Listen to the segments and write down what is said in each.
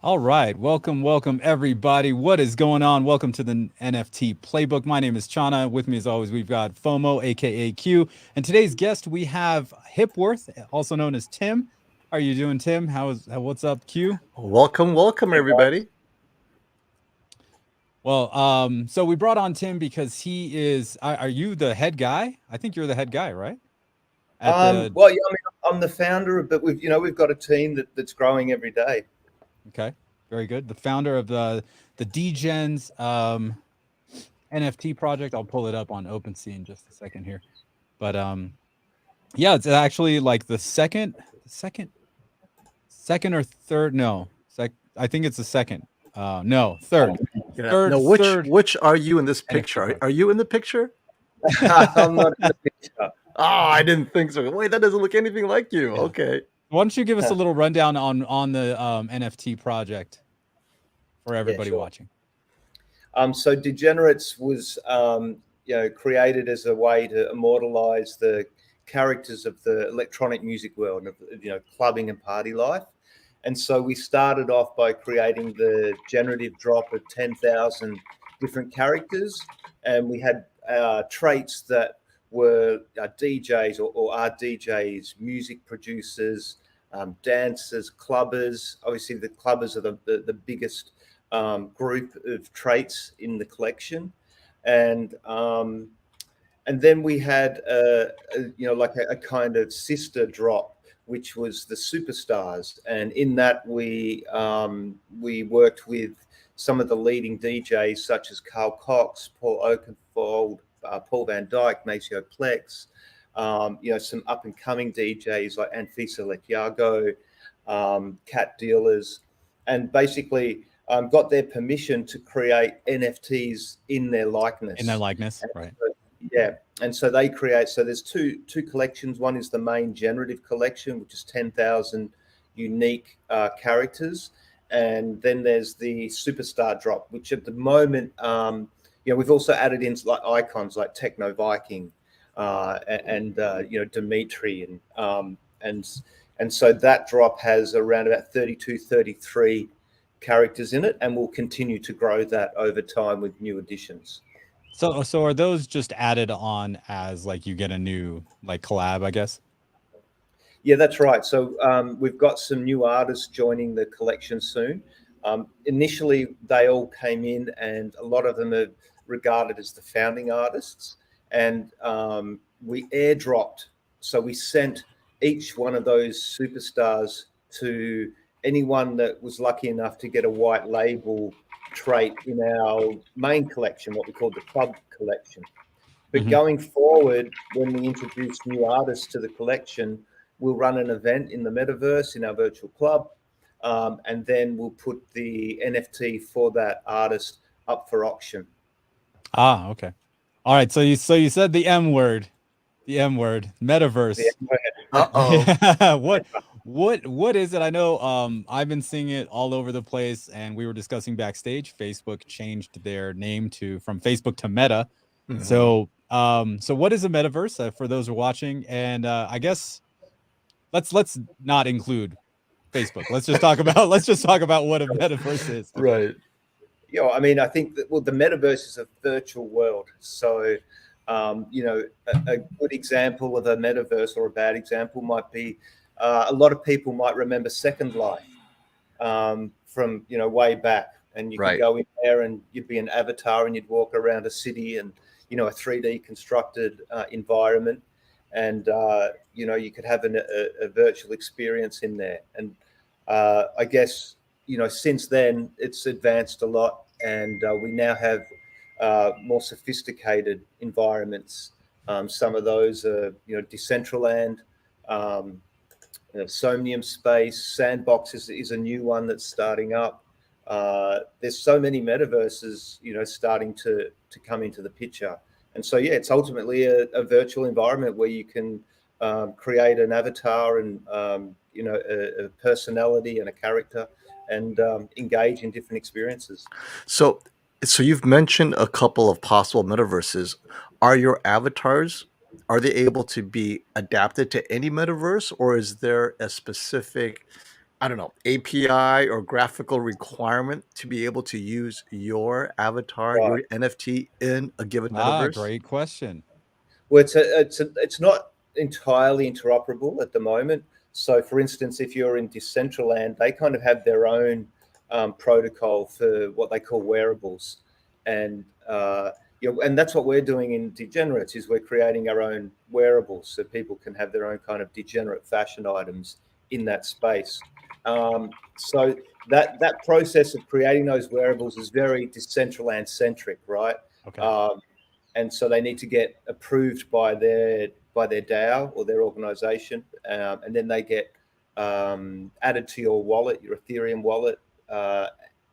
All right, welcome everybody. What is going on? Welcome to the NFT Playbook. My name is Chana. With me, as always, we've got FOMO, aka Q, and today's guest we have Hipworth, also known as Tim. How are you doing, Tim? What's up, Q? Welcome, Hey guys. everybody. Well, so we brought on Tim because he is. Are you the head guy? I think you're the head guy, right? At the Well, yeah, I mean, I'm the founder, but we've got a team that's growing every day. Okay, very good. The founder of the DJens NFT project. I'll pull it up on OpenSea in just a second here. But yeah, it's actually like the second or third. No, I think it's the second. No, third, Yeah. third, No, which third which are you in this NFT picture? Are, project. are you in the picture? I'm not in the picture. Oh, I didn't think so. Wait, that doesn't look anything like you. Yeah. Okay. Why don't you give us a little rundown on the NFT project for Yeah, everybody sure. watching? So DJenerates was created as a way to immortalize the characters of the electronic music world, and of clubbing and party life. And so we started off by creating the generative drop of 10,000 different characters, and we had traits that were DJs or are DJs, music producers, dancers, clubbers. Obviously, the clubbers are the biggest group of traits in the collection, and then we had a kind of sister drop, which was the superstars, and in that we worked with some of the leading DJs such as Carl Cox, Paul Oakenfold, Paul Van Dyke, Maceo Plex, some up and coming DJs like Anfisa Lekiago, Cat Dealers, and basically got their permission to create NFTs in their likeness. In their likeness, And right? so- yeah, and so they create. So there's two collections. One is the main generative collection, which is 10,000 unique characters, and then there's the superstar drop, which at the moment, we've also added in like icons like Techno Viking, and Dimitri, and so that drop has around about 32, 33 characters in it, and we'll continue to grow that over time with new additions. So are those just added on as like you get a new like collab, I guess? Yeah, that's right. So we've got some new artists joining the collection soon. Initially, they all came in, and a lot of them are regarded as the founding artists. And we airdropped. So we sent each one of those superstars to anyone that was lucky enough to get a white label trait in our main collection, what we call the club collection. But Mhm. going forward, when we introduce new artists to the collection, we'll run an event in the metaverse in our virtual club, and then we'll put the NFT for that artist up for auction. Ah, okay. All right. So you said the M word, Yeah, metaverse. Uh-oh. Yeah. What is it? I know I've been seeing it all over the place, and we were discussing backstage. Facebook changed their name to from Facebook to Meta. Mhm. So what is a metaverse for those who are watching? And I guess let's not include Facebook. Let's just talk about what a metaverse is. Okay. Right. I mean, I think that the metaverse is a virtual world. So, a good example of a metaverse or a bad example might be a lot of people might remember Second Life from way back, and you could Right. go in there and you'd be an avatar and you'd walk around a city and a 3D constructed environment, and you could have a virtual experience in there. And I guess since then it's advanced a lot, and we now have more sophisticated environments. Some of those are Decentraland, um, Somnium Space, Sandbox is a new one that's starting up. There's so many metaverses, starting to come into the picture, and so yeah, it's ultimately a virtual environment where you can create an avatar and a personality and a character, and engage in different experiences. So so you've mentioned a couple of possible metaverses. Are your avatars, are they able to be adapted to any metaverse, or is there a specific I don't know, API or graphical requirement to be able to use your avatar, Right. your NFT in a given Ah, metaverse? great question. Well, it's not entirely interoperable at the moment. So, for instance, if you're in Decentraland, they kind of have their own protocol for what they call wearables, and and that's what we're doing in DJenerates is we're creating our own wearables so people can have their own kind of degenerate fashion items in that space. So that process of creating those wearables is very Decentraland centric, right? Okay. And so they need to get approved by their DAO or their organization, and then they get added to your wallet, your Ethereum wallet,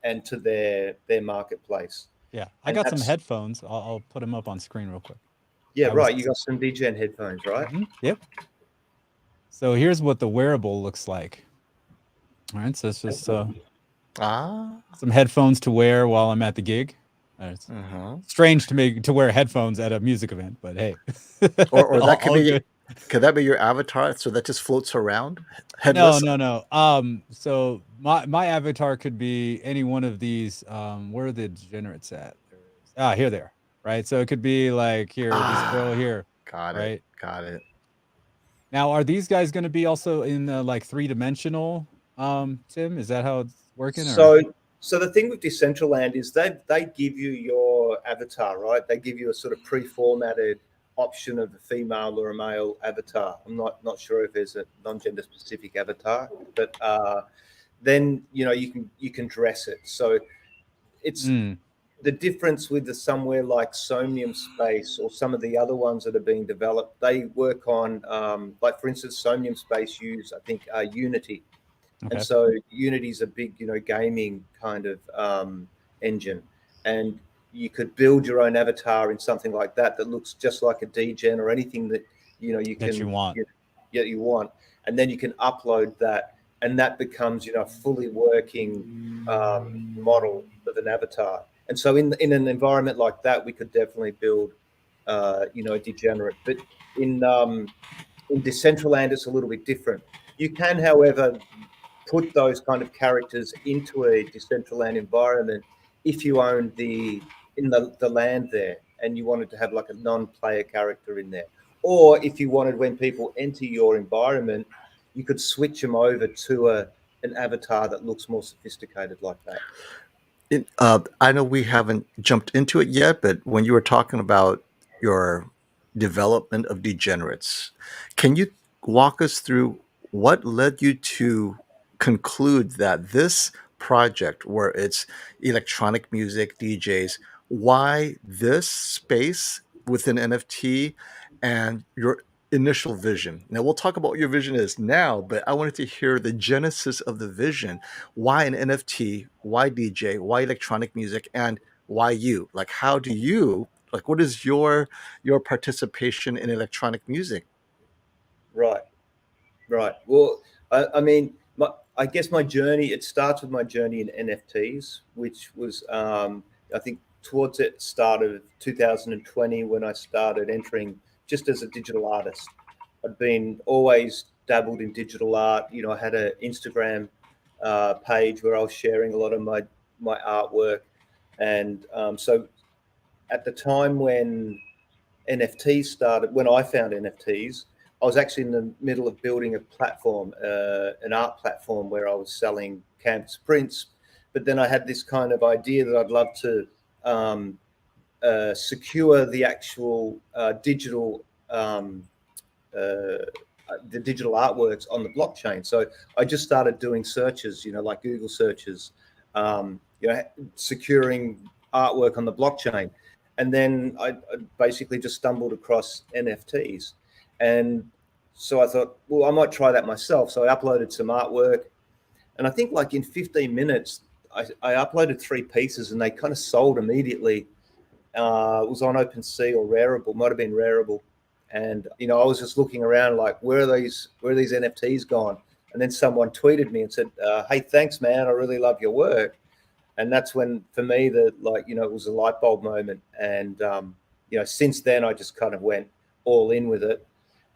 and to their marketplace. Yeah, I And got some that's headphones. I'll put them up on screen real quick. yeah, I was right. You got some DJen headphones, right? Yep. So here's what the wearable looks like. All right, so it's just Ah. some headphones to wear while I'm at the gig. It's Uh-huh. strange to wear headphones at a music event, but hey, Or that could all be good. could that be your avatar so that just floats around No, headless? no, no. So my avatar could be any one of these. Where are the degenerates at? Here they are. Right. So it could be like here, this girl Ah, here. got it. Right. Got it. Now, are these guys going to be also in like 3-dimensional? Tim, is that how it's working? Or So the thing with Decentraland is they give you your avatar, right? They give you a sort of pre-formatted option of a female or a male avatar. I'm not sure if there's a non-gender specific avatar, but then you can dress it. So it's Mm, the difference with the somewhere like Somnium Space or some of the other ones that are being developed. They work on like for instance, Somnium Space use I think Unity. And okay. so Unity's a big, gaming kind of engine, and you could build your own avatar in something like that that looks just like a degen or anything that you That you can want. you want, and then you can upload that, and that becomes a fully working model of an avatar. And so in an environment like that, we could definitely build a degenerate, but in Decentraland, it's a little bit different. You can, however, put those kind of characters into a Decentraland environment if you own the land there and you wanted to have like a non-player character in there. Or if you wanted when people enter your environment, you could switch them over to an avatar that looks more sophisticated like that. I know we haven't jumped into it yet, but when you were talking about your development of degenerates, can you walk us through what led you to conclude that this project, where it's electronic music, DJs, why this space within NFT and your initial vision? Now, we'll talk about what your vision is now, but I wanted to hear the genesis of the vision. Why an NFT? Why DJ? Why electronic music? And why you? Like, how do you like? What is your participation in electronic music? Right. Right. Well, I mean, I guess my journey, it starts with my journey in NFTs, which was, I think, towards the start of 2020 when I started entering just as a digital artist. I'd been always dabbled in digital art. I had an Instagram page where I was sharing a lot of my artwork. And so at the time when NFTs started, when I found NFTs, I was actually in the middle of building a platform, an art platform where I was selling canvas prints. But then I had this kind of idea that I'd love to secure the actual digital the digital artworks on the blockchain. So I just started doing searches, like Google searches, securing artwork on the blockchain. And then I basically just stumbled across NFTs. And so I thought, well, I might try that myself. So I uploaded some artwork. And I think like in 15 minutes, I uploaded 3 pieces and they kind of sold immediately. It was on OpenSea or Rarible, might have been Rarible. And I was just looking around like, where are these NFTs gone? And then someone tweeted me and said, "Hey, thanks, man. I really love your work." And that's when, for me, it was a light bulb moment. And since then, I just kind of went all in with it.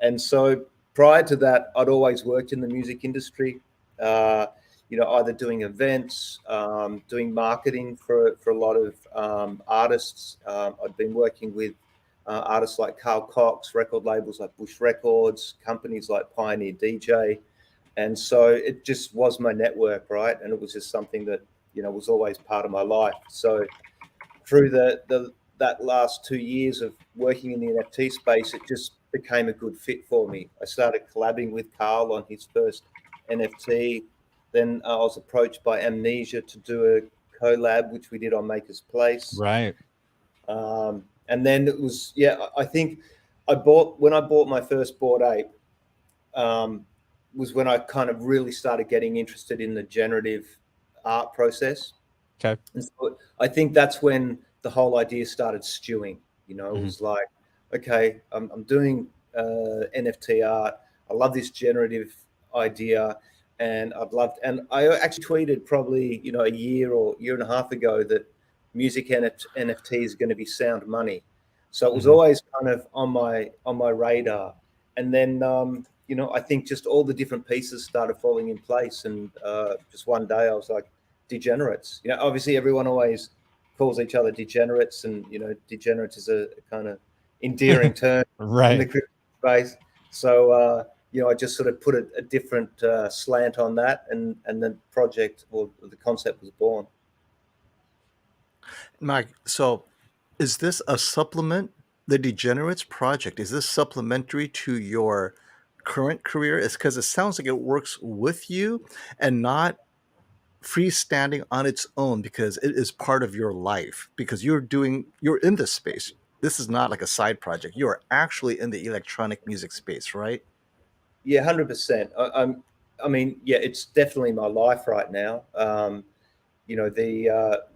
And so prior to that, I'd always worked in the music industry. either doing events, doing marketing for a lot of artists. I've been working with artists like Carl Cox, record labels like Bush Records, companies like Pioneer DJ. And so it just was my network, right? And it was just something that, was always part of my life. So through that last 2 years of working in the NFT space, it just became a good fit for me. I started collabing with Carl on his first NFT. Then I was approached by Amnesia to do a collab, which we did on Maker's Place. Right. And then it was, I think when I bought my first Bored Ape, was when I kind of really started getting interested in the generative art process. Okay. And so I think that's when the whole idea started stewing. It was like, okay, I'm doing NFT art. I love this generative idea, and and I actually tweeted probably a year or year and a half ago that music NFT is going to be sound money. So it was always kind of on my radar. And then I think just all the different pieces started falling in place, and just one day I was like, DJenerates. Obviously everyone always calls each other DJenerates, and DJenerates is a kind of endearing term Right. in the crypto space. So I just sort of put a different slant on that, and the project or the concept was born. Mike, so is this a supplement? The DJenerates project, is this supplementary to your current career? It's because it sounds like it works with you and not freestanding on its own, because it is part of your life, because you're in this space. This is not like a side project. You are actually in the electronic music space, right? Yeah, 100%. I mean, it's definitely my life right now.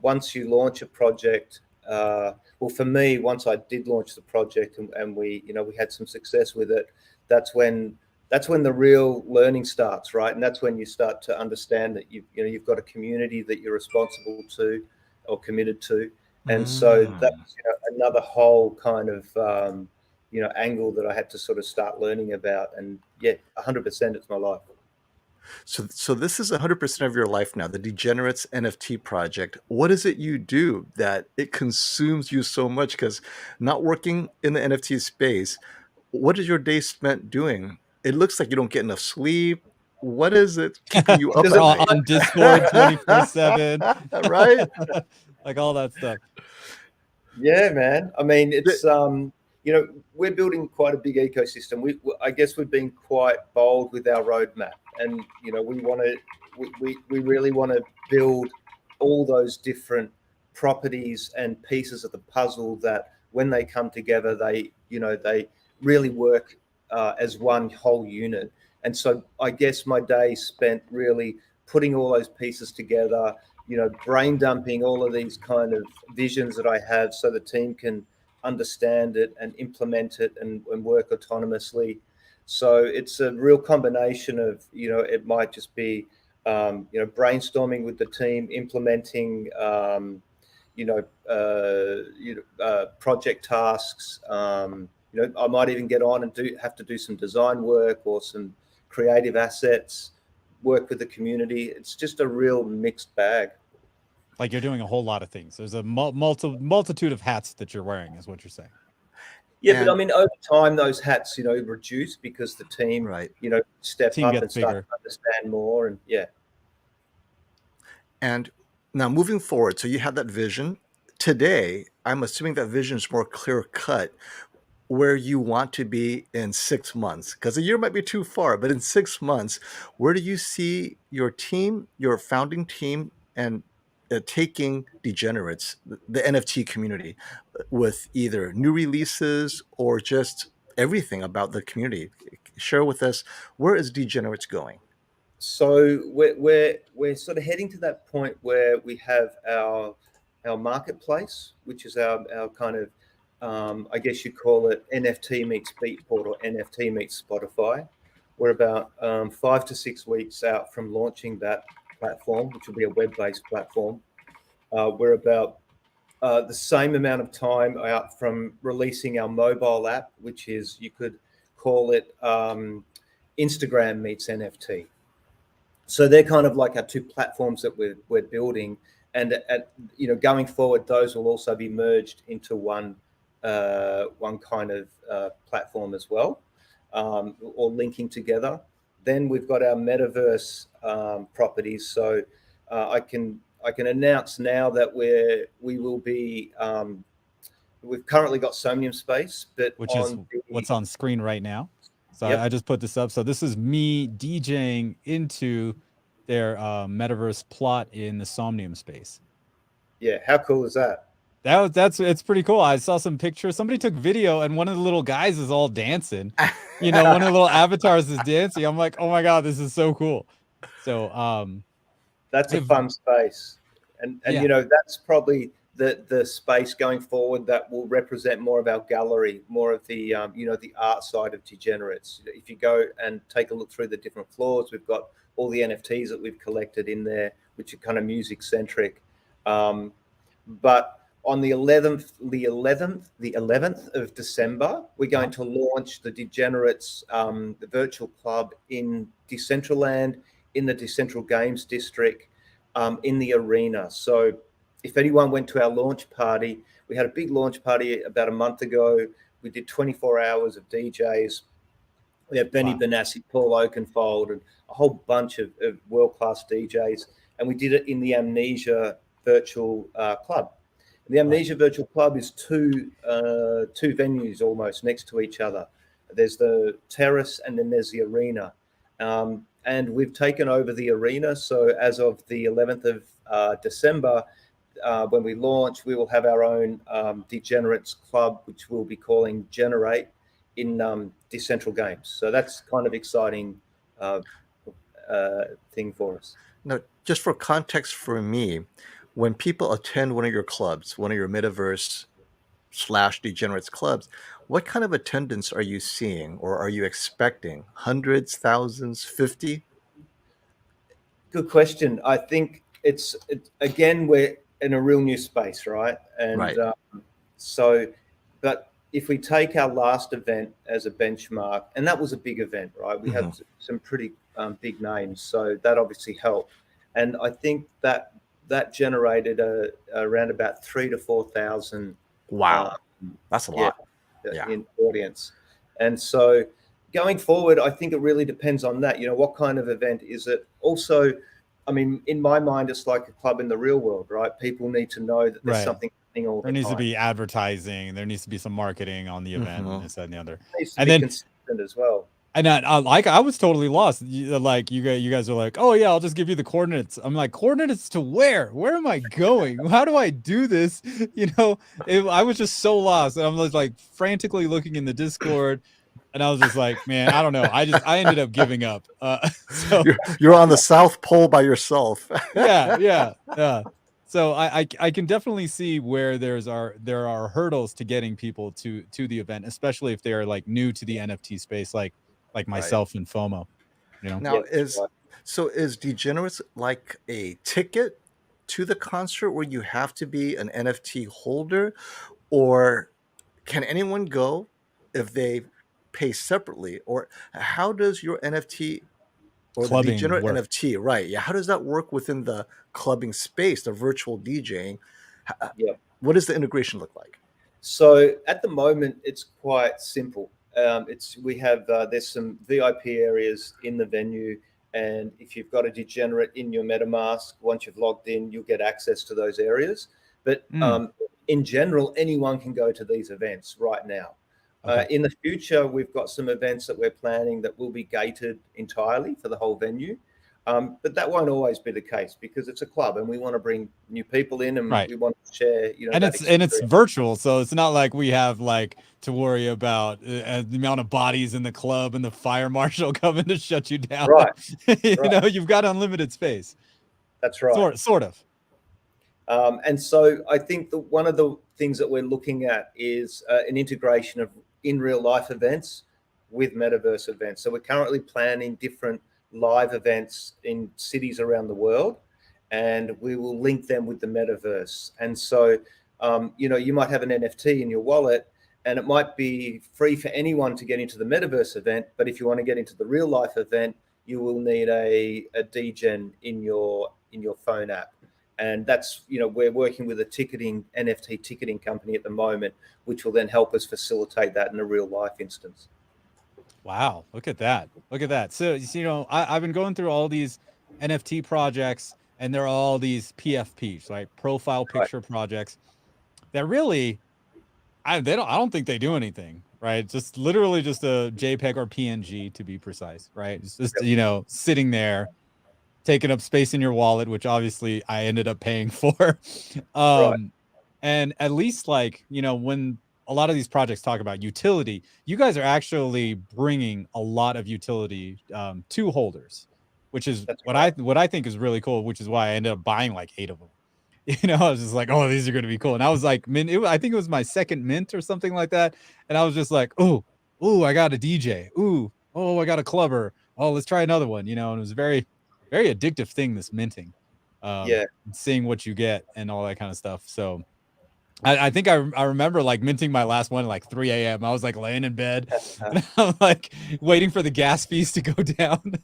Once you launch a project, well, for me, once I did launch the project and we had some success with it, that's when the real learning starts, right? And that's when you start to understand that you've got a community that you're responsible to or committed to. And so that's another whole kind of angle that I had to sort of start learning about. And 100% it's my life. So this is 100% of your life now, the DJenerates NFT project. What is it you do that it consumes you so much? Because not working in the NFT space, what is your day spent doing? It looks like you don't get enough sleep. What is it keeping you up at night? On Discord 24/7, right? Like all that stuff. Yeah, man. I mean, it's we're building quite a big ecosystem. I guess we've been quite bold with our roadmap, and we really want to build all those different properties and pieces of the puzzle that, when they come together, they really work as one whole unit. And so I guess my day spent really putting all those pieces together, brain dumping all of these kind of visions that I have, so the team can understand it and implement it and work autonomously. So it's a real combination of, it might just be, brainstorming with the team, implementing, project tasks. I might even get on and have to do some design work or some creative assets, work with the community. It's just a real mixed bag. Like you're doing a whole lot of things. There's a multitude of hats that you're wearing, is what you're saying. Yeah, but I mean, over time, those hats, reduce because the team, Right. step Team up gets and start bigger. to understand more. And And now moving forward, so you have that vision. Today, I'm assuming that vision is more clear cut, where you want to be in 6 months, because a year might be too far, but in 6 months, where do you see your team, your founding team, and taking DJenerates, the NFT community, with either new releases or just everything about the community? Share with us, where is DJenerates going? so we're sort of heading to that point where we have our marketplace, which is our kind of, I guess you call it NFT meets Beatport or NFT meets Spotify. We're about 5 to 6 weeks out from launching that platform, which will be a web-based platform. We're about the same amount of time out from releasing our mobile app, which is, you could call it Instagram meets NFT. So they're kind of like our two platforms that we're building, and going forward, those will also be merged into one kind of platform as well, or linking together. Then we've got our metaverse properties. So I can announce now that we will be. We've currently got Somnium Space, but which is what's on screen right now. So I just put this up. So this is me DJing into their metaverse plot in the Somnium Space. Yeah, how cool is that? It's pretty cool. I saw some pictures. Somebody took video, and one of the little guys is all dancing. One of the little avatars is dancing. I'm like, oh my god, this is so cool. So that's a fun space, and that's probably the space going forward that will represent more of our gallery, more of the the art side of DJenerates. If you go and take a look through the different floors, we've got all the NFTs that we've collected in there, which are kind of music centric. But on the 11th of December, we're going to launch the DJenerates, the virtual club in Decentraland, in the Decentral Games District, in the arena. So if anyone went to our launch party, we had a big launch party about a month ago. We did 24 hours of DJs. We have Benny Benassi, Paul Oakenfold, and a whole bunch of world-class DJs. And we did it in the Amnesia Virtual Club. The Amnesia Virtual Club is two venues almost next to each other. There's the terrace and then there's the arena. And we've taken over the arena. So as of the 11th of December, when we launch, we will have our own DJenerates Club, which we'll be calling DJenerate in Decentral Games. So that's kind of exciting thing for us. Now, just for context for me, when people attend one of your clubs, one of your metaverse / DJenerates clubs, what kind of attendance are you seeing or are you expecting? Hundreds, thousands, 50? Good question. I think it's again, we're in a real new space, right? And right. But if we take our last event as a benchmark, and that was a big event, right? We had some pretty big names, so that obviously helped. And I think that generated around about 3,000 to 4,000. Wow, that's a lot. In audience. And so going forward, I think it really depends on that. What kind of event is it? Also, I mean, in my mind, it's like a club in the real world, right? People need to know that there's something happening all the time. There needs to be advertising. There needs to be some marketing on the event, and this, that, and the other. It needs to be consistent as well. And I was totally lost. Like you guys are like, oh yeah, I'll just give you the coordinates. I'm like, coordinates to where? Where am I going? How do I do this? I was just so lost. And I was like frantically looking in the Discord, and I was just like, man, I don't know. I ended up giving up. So you're on the South Pole by yourself. yeah. So I can definitely see where there are hurdles to getting people to the event, especially if they are like new to the NFT space, like myself and FOMO. Now is DJenerates like a ticket to the concert where you have to be an NFT holder, or can anyone go if they pay separately, or how does your NFT or clubbing the DJenerate work? NFT, right? Yeah, how does that work within the clubbing space, the virtual DJing? What does the integration look like? So at the moment, it's quite simple. There's some VIP areas in the venue, and if you've got a DJenerate in your MetaMask, once you've logged in, you'll get access to those areas. But in general, anyone can go to these events right now. In the future, we've got some events that we're planning that will be gated entirely for the whole venue. But that won't always be the case because it's a club and we want to bring new people in and we want to share, and it's virtual. So it's not like we have to worry about the amount of bodies in the club and the fire marshal coming to shut you down. Right. You've got unlimited space. That's right. Sort of. And so I think that one of the things that we're looking at is an integration of in real life events with metaverse events. So we're currently planning different live events in cities around the world, and we will link them with the metaverse. And so, you might have an NFT in your wallet and it might be free for anyone to get into the metaverse event. But if you want to get into the real life event, you will need a DJen in your phone app. And that's, we're working with a NFT ticketing company at the moment, which will then help us facilitate that in a real life instance. Wow, look at that. Look at that. So, I've been going through all these NFT projects, and they're all these PFPs, right? Profile Right. picture projects that really, I don't think they do anything, right? Just literally just a JPEG or PNG, to be precise, right? It's just, sitting there taking up space in your wallet, which obviously I ended up paying for. Right. And at least, like, when a lot of these projects talk about utility, you guys are actually bringing a lot of utility to holders, which is That's what right. I think is really cool, which is why I ended up buying like 8 of them. I was just like, oh, these are going to be cool. And I was like, I think it was my second mint or something like that. And I was just like, oh, I got a DJ. Ooh, oh, I got a clubber. Oh, let's try another one. And it was a very, very addictive thing, this minting, Yeah. seeing what you get and all that kind of stuff. So I think I remember like minting my last one at like 3 a.m. I was like laying in bed and I'm like waiting for the gas fees to go down.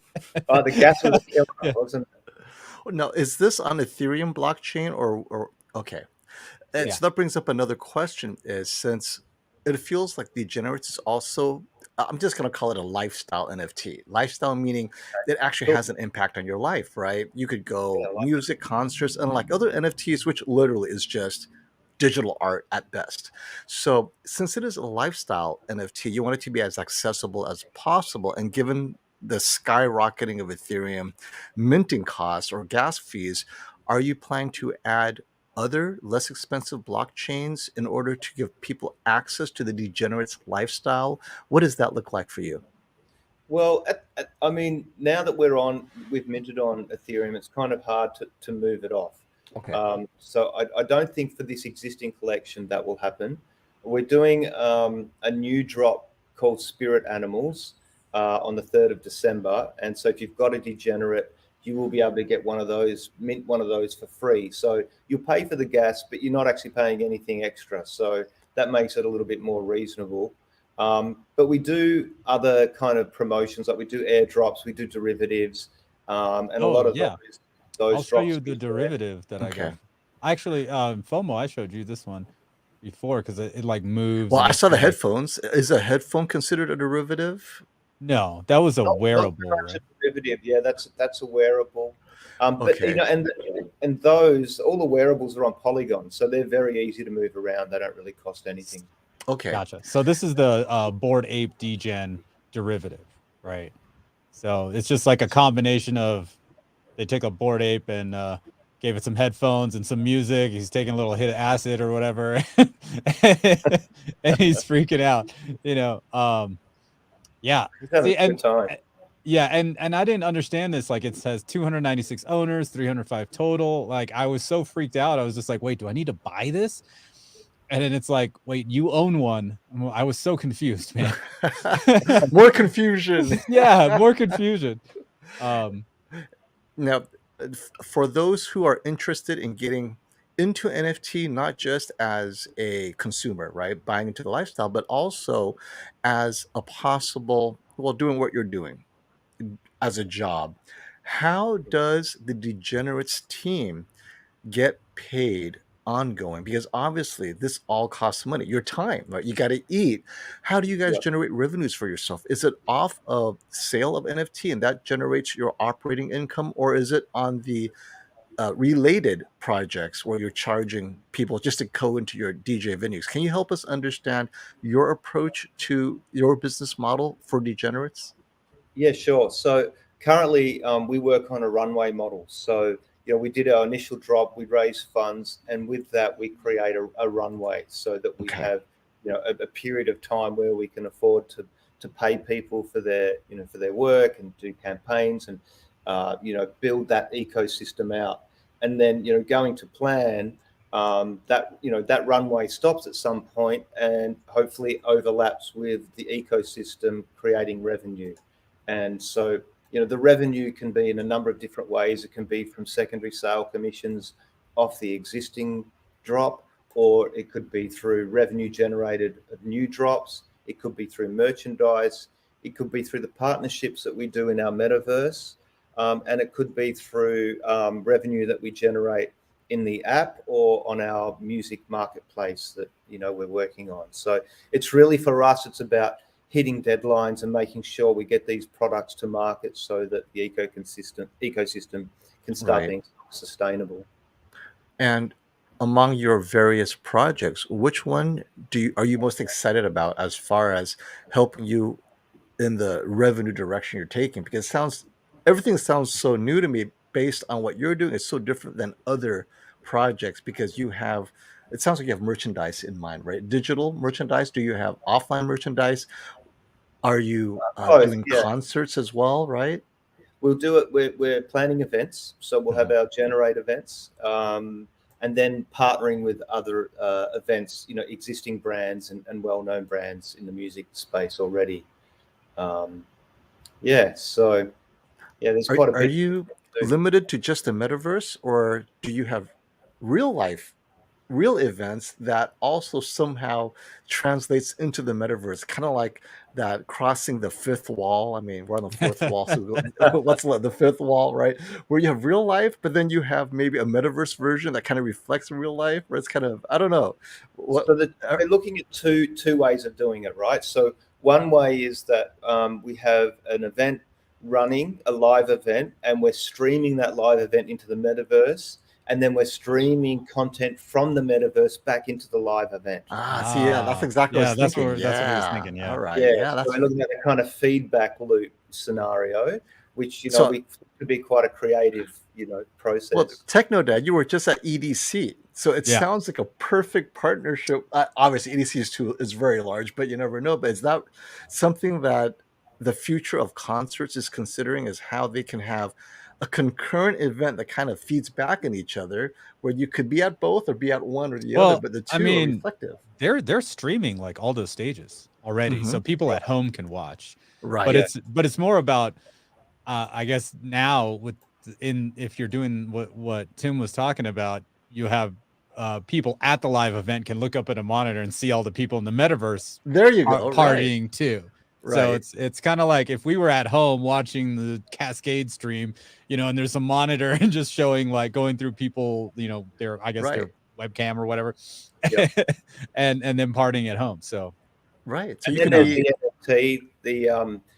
Oh, the gas was a killer, Yeah. wasn't it? Now, is this on Ethereum blockchain or okay? And Yeah. so that brings up another question: is since it feels like DJenerates is also, I'm just going to call it a lifestyle NFT. Lifestyle meaning it actually Cool. has an impact on your life, right? You could go Yeah, music, concerts, unlike other NFTs, which literally is just digital art at best. So since it is a lifestyle NFT, you want it to be as accessible as possible. And given the skyrocketing of Ethereum minting costs or gas fees, are you planning to add other less expensive blockchains in order to give people access to the degenerates lifestyle? What does that look like for you? Well, I mean, now that we've minted on Ethereum, it's kind of hard to move it off. Okay. So I don't think for this existing collection that will happen. We're doing a new drop called Spirit Animals on the 3rd of December. And so if you've got a degenerate, you will be able to get mint one of those for free. So you'll pay for the gas, but you're not actually paying anything extra. So that makes it a little bit more reasonable. But we do other kind of promotions, like we do airdrops, we do derivatives, and a lot of those I'll show drops. you the derivative that I Okay. got. Actually, FOMO, I showed you this one before because it like moves. Well, And I saw the like, headphones. Is a headphone considered a derivative? no, that was a Not wearable, so much right? a derivative, yeah, that's a wearable. But Okay. and those all the wearables are on Polygon, so they're very easy to move around. They don't really cost anything. Okay. Gotcha. So this is the Bored Ape Degen derivative, right? So it's just like a combination of they took a Bored Ape and gave it some headphones and some music. He's taking a little hit of acid or whatever, and he's freaking out. Yeah. Just having See, a good time. yeah, and I didn't understand this. Like it says 296 owners, 305 total. Like I was so freaked out. I was just like, wait, do I need to buy this? And then it's like, wait, you own one. I was so confused, man. More confusion. Yeah, more confusion. Now, for those who are interested in getting into NFT, not just as a consumer, right, buying into the lifestyle, but also as a possible, well, doing what you're doing as a job, how does the Degenerates team get paid ongoing? Because obviously this all costs money, your time, right? You got to eat. How do you guys Yeah. generate revenues for yourself? Is it off of sale of NFT and that generates your operating income, or is it on the related projects where you're charging people just to go into your DJ venues? Can you help us understand your approach to your business model for Degenerates? Yeah, sure. So currently, we work on a runway model. So we did our initial drop, we raised funds, and with that, we create a runway so that we Okay. have a period of time where we can afford to pay people for their work and do campaigns and build that ecosystem out. And then going to plan, that runway stops at some point and hopefully overlaps with the ecosystem creating revenue. And so, the revenue can be in a number of different ways. It can be from secondary sale commissions off the existing drop, or it could be through revenue generated of new drops. It could be through merchandise. It could be through the partnerships that we do in our metaverse, and it could be through revenue that we generate in the app or on our music marketplace that we're working on. So it's really, for us, it's about hitting deadlines and making sure we get these products to market so that the ecosystem can start being sustainable. And among your various projects, which one are you most excited about as far as helping you in the revenue direction you're taking? Because everything sounds so new to me based on what you're doing. It's so different than other projects because it sounds like you have merchandise in mind, right? Digital merchandise. Do you have offline merchandise? Are you doing Yeah. concerts as well, right? We'll do it. We're planning events, so we'll have our DJenerate events, and then partnering with other events, existing brands and well-known brands in the music space already. So there's quite a bit. Are you limited to just the metaverse, or do you have real events that also somehow translates into the metaverse, kind of like that crossing the fifth wall? I mean, we're on the fourth wall, so let's let the fifth wall, right? Where you have real life, but then you have maybe a metaverse version that kind of reflects real life, where it's kind of, I don't know. We're looking at two ways of doing it, right? So one way is that we have an event running, a live event, and we're streaming that live event into the metaverse. And then we're streaming content from the metaverse back into the live event. That's exactly what I was thinking. That's what I was thinking. Yeah. All right. So we're looking at a kind of feedback loop scenario, which we could be quite a creative, process. Well, Technodad, you were just at EDC, so it sounds like a perfect partnership. Obviously, EDC is very large, but you never know. But is that something that the future of concerts is considering? Is how they can have a concurrent event that kind of feeds back in each other, where you could be at both or be at one or the other, but the two are reflective. They're streaming like all those stages already, so people at home can watch. Right. But it's more about, I guess now if you're doing what Tim was talking about, you have people at the live event can look up at a monitor and see all the people in the metaverse. There you go, partying too. Right. So it's kind of like if we were at home watching the Cascade stream, and there's a monitor and just showing, like, going through people, their webcam or whatever, and then partying at home. So right. So and you can the NFT,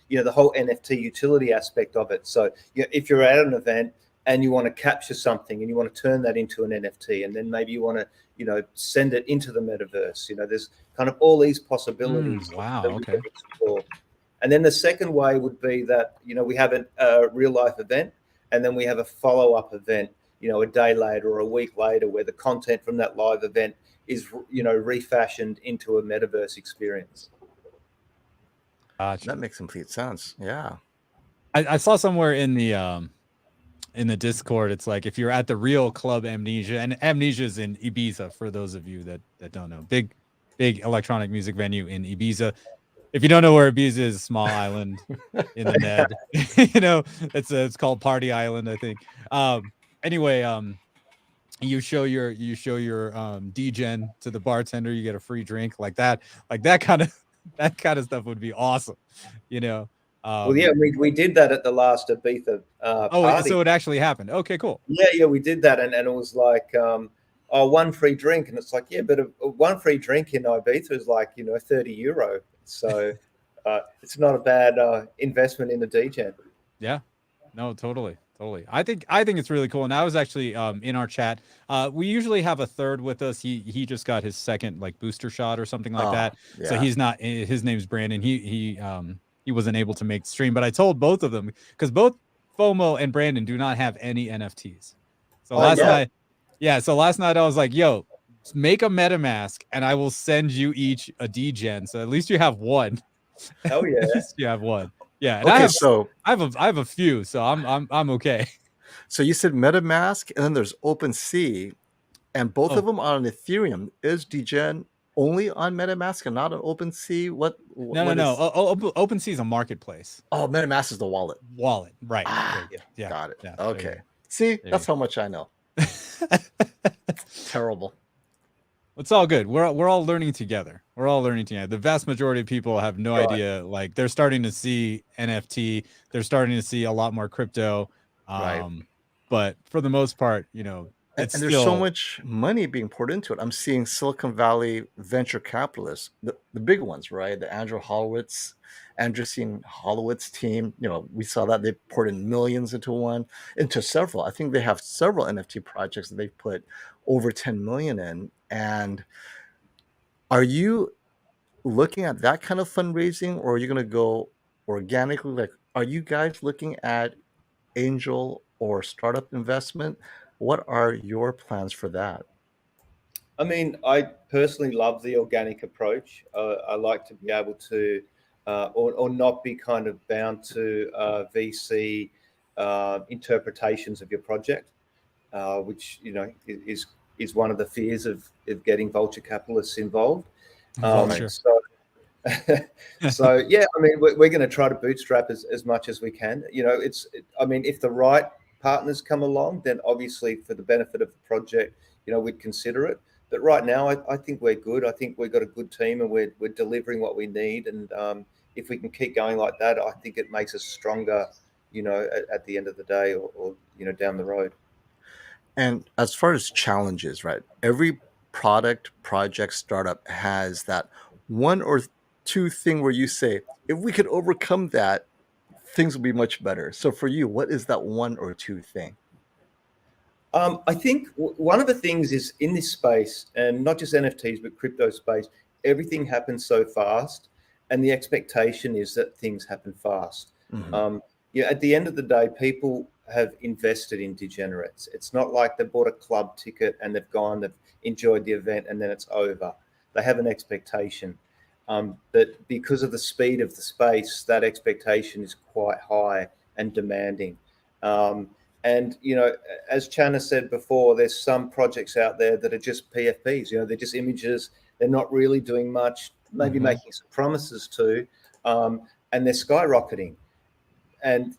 the whole NFT utility aspect of it. So if you're at an event and you want to capture something and you want to turn that into an NFT, and then maybe you want to send it into the metaverse, there's kind of all these possibilities. Wow. Okay. And then the second way would be that we have a real life event, and then we have a follow-up event a day later or a week later, where the content from that live event is refashioned into a metaverse experience. Gotcha. That makes complete sense. Yeah. I saw somewhere in the Discord, it's like if you're at the real Club Amnesia, and Amnesia is in Ibiza, for those of you that don't know, big electronic music venue in Ibiza. If you don't know where Ibiza is, a small island in the Ned, it's called Party Island, I think. Anyway, you show your DJen to the bartender, you get a free drink, like that kind of stuff would be awesome, we did that at the last Ibiza party. So it actually happened. Okay, cool. Yeah, we did that, and it was like, one free drink, and it's like, but one free drink in Ibiza is like €30. So it's not a bad investment in the DJ. Yeah, no, totally. I think it's really cool. And I was actually in our chat. We usually have a third with us. He just got his second booster shot or something like that. Yeah. So he's not. His name's Brandon. He wasn't able to make the stream, but I told both of them, because both FOMO and Brandon do not have any NFTs. So last night I was like, yo, make a MetaMask and I will send you each a DJen. So at least you have one. Oh yeah. At least you have one. Yeah. And Okay, I have a few, so I'm okay. So you said MetaMask, and then there's OpenSea, and both of them are on Ethereum. Is DJen only on MetaMask and not on OpenSea? No. OpenSea is a marketplace. Oh, MetaMask is the wallet. Right. Yeah. Got it. Yeah. Okay. See, that's how much I know. Terrible. It's all good. We're all learning together. We're all learning together. The vast majority of people have no Right. idea. Like they're starting to see NFT. They're starting to see a lot more crypto. Right. But for the most part, it's And there's so still much money being poured into it. I'm seeing Silicon Valley venture capitalists, the big ones, right? The Andreessen Horowitz team. We saw that they poured in millions into several. I think they have several NFT projects that they've put over 10 million in. And are you looking at that kind of fundraising, or are you going to go organically? Like, are you guys looking at angel or startup investment? What are your plans for that? I mean, I personally love the organic approach. I like to be able to, or not be kind of bound to VC interpretations of your project, which is one of the fears of getting vulture capitalists involved. vulture. So, so yeah, I mean, we're going to try to bootstrap as much as we can. I mean, if the right partners come along, then obviously for the benefit of the project, we'd consider it. But right now, I think we're good. I think we've got a good team, and we're delivering what we need. And if we can keep going like that, I think it makes us stronger. At the end of the day, or down the road. And as far as challenges, right? Every project, startup has that one or two thing where you say, if we could overcome that, things will be much better. So for you, what is that one or two thing? I think one of the things is in this space, and not just NFTs, but crypto space, everything happens so fast, and the expectation is that things happen fast. Mm-hmm. At the end of the day, people have invested in DJenerates. It's not like they bought a club ticket and they've enjoyed the event, and then it's over. They have an expectation. But because of the speed of the space, that expectation is quite high and demanding. And as Chana said before, there's some projects out there that are just PFPs. They're just images. They're not really doing much. Maybe making some promises to, and they're skyrocketing. And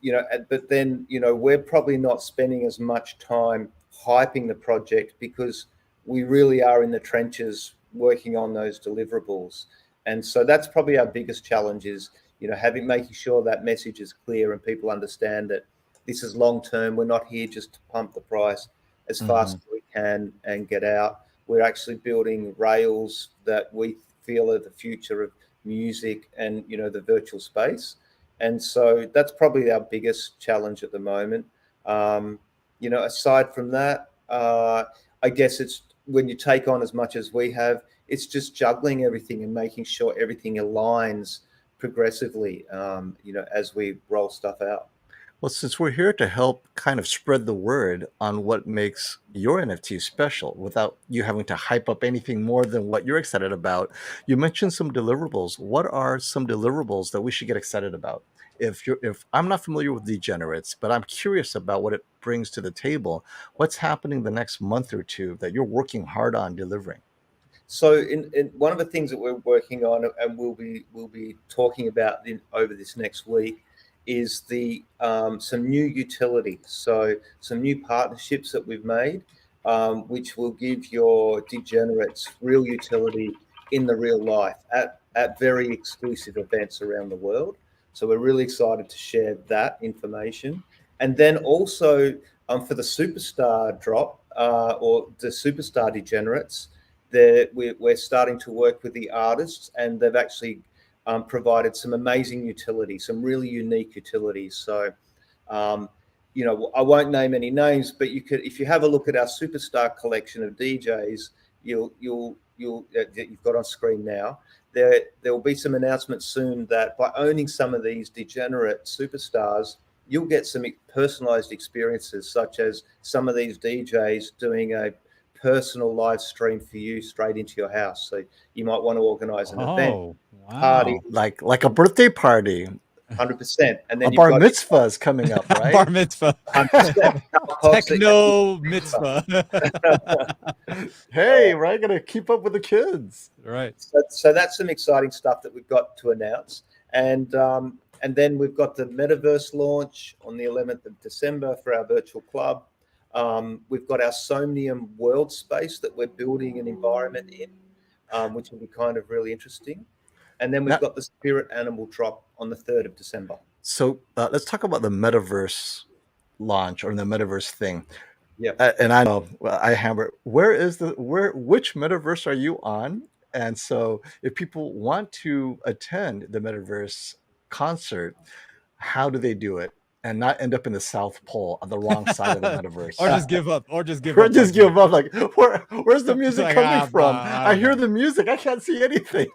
but then we're probably not spending as much time hyping the project, because we really are in the trenches working on those deliverables. And so that's probably our biggest challenge is making sure that message is clear and people understand that this is long term. We're not here just to pump the price as fast as we can and get out. We're actually building rails that we feel are the future of music and the virtual space. And so that's probably our biggest challenge at the moment. Aside from that, I guess it's when you take on as much as we have, it's just juggling everything and making sure everything aligns progressively, as we roll stuff out. Well, since we're here to help kind of spread the word on what makes your NFT special without you having to hype up anything more than what you're excited about, you mentioned some deliverables. What are some deliverables that we should get excited about? If I'm not familiar with DJenerates, but I'm curious about what it brings to the table, what's happening the next month or two that you're working hard on delivering? So, in one of the things that we're working on, and we'll be talking about over this next week, is the some new utilities. So some new partnerships that we've made, which will give your degenerates real utility in the real life at very exclusive events around the world. So we're really excited to share that information. And then also for the superstar drop or the superstar degenerates, we're starting to work with the artists, and they've actually provided some amazing utility, some really unique utilities. So, I won't name any names, but if you have a look at our superstar collection of DJs, you've got on screen now. There will be some announcements soon that by owning some of these degenerate superstars, you'll get some personalized experiences, such as some of these DJs doing a personal live stream for you straight into your house. So you might want to organize an event, party, like a birthday party. 100%. And then a bar mitzvah is coming up, right? Bar mitzvah. 100%. Techno mitzvah. Hey, right? Gotta keep up with the kids. Right. So that's some exciting stuff that we've got to announce. And then we've got the metaverse launch on the 11th of December for our virtual club. We've got our Somnium world space that we're building an environment in, which will be kind of really interesting. And then we've got the Spirit Animal drop on the 3rd of December. So let's talk about the metaverse launch or the metaverse thing. Yeah. And I know I hammer. Which metaverse are you on? And so if people want to attend the metaverse concert, how do they do it and not end up in the South Pole on the wrong side of the metaverse? Or just give up. Or just give Or up. just give up. Like, where's the music like, coming from? I hear know. the music. I can't see anything.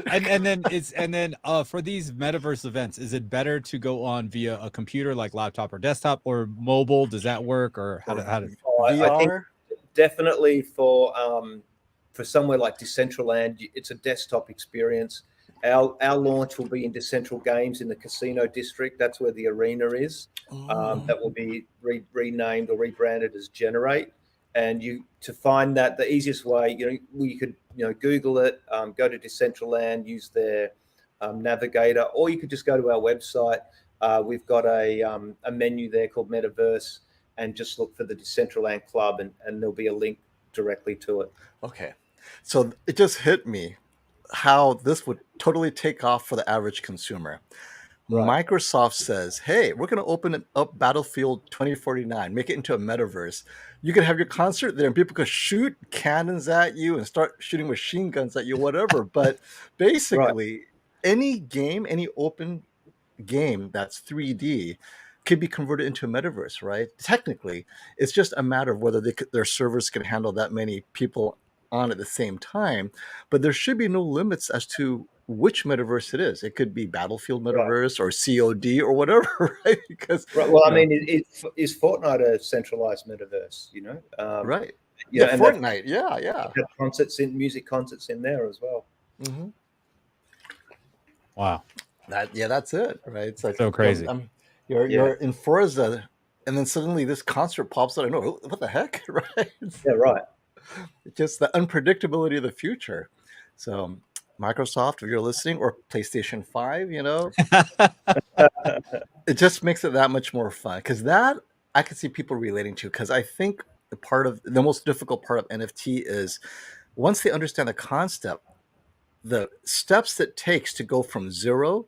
and then for these metaverse events, is it better to go on via a computer like laptop or desktop, or mobile? Does that work, or how do VR? I think definitely for somewhere like Decentraland, it's a desktop experience. Our launch will be in Decentral Games in the casino district. That's where the arena is. That will be renamed or rebranded as DJenerate. And to find that, the easiest way, you could Google it, go to Decentraland, use their navigator, or you could just go to our website. We've got a menu there called Metaverse, and just look for the Decentraland Club, and there'll be a link directly to it. Okay, so it just hit me how this would totally take off for the average consumer. Right. Microsoft says, hey, we're going to open up Battlefield 2049, make it into a metaverse. You can have your concert there and people can shoot cannons at you and start shooting machine guns at you, whatever. But basically, any game, any open game that's 3D could be converted into a metaverse, right? Technically, it's just a matter of whether their servers can handle that many people on at the same time. But there should be no limits as to which metaverse it is. It could be Battlefield metaverse or COD or whatever, right? Because well, I mean, is Fortnite a centralized metaverse? Right? And Fortnite, yeah. Music concerts in there as well. Mm-hmm. Wow. That's it, right? It's like so crazy. You're in Forza, and then suddenly this concert pops out. I know what the heck, right? Yeah, right. It's just the unpredictability of the future. So, Microsoft, if you're listening, or PlayStation 5, it just makes it that much more fun, because that I can see people relating to, because I think the most difficult part of NFT is once they understand the concept, the steps that takes to go from 0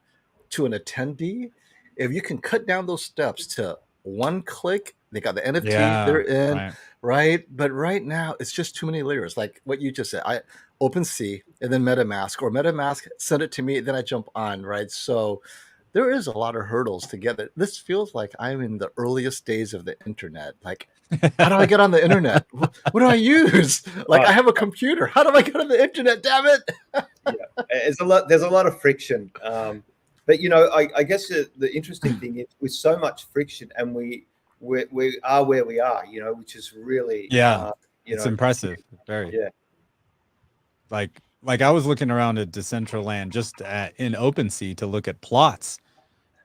to an attendee, if you can cut down those steps to one click, they got the NFT, they're in, right? But right now, it's just too many layers. Like what you just said, I OpenSea and then MetaMask, or MetaMask send it to me, then I jump on, right? So there is a lot of hurdles to get it. This feels like I'm in the earliest days of the internet. Like, how do I get on the internet? What do I use? Like, I have a computer. How do I get on the internet? Damn it! There's a lot of friction. But I guess the interesting thing is, with so much friction, and we are where we are, which is really it's impressive. Very like I was looking around at Decentraland just in OpenSea to look at plots.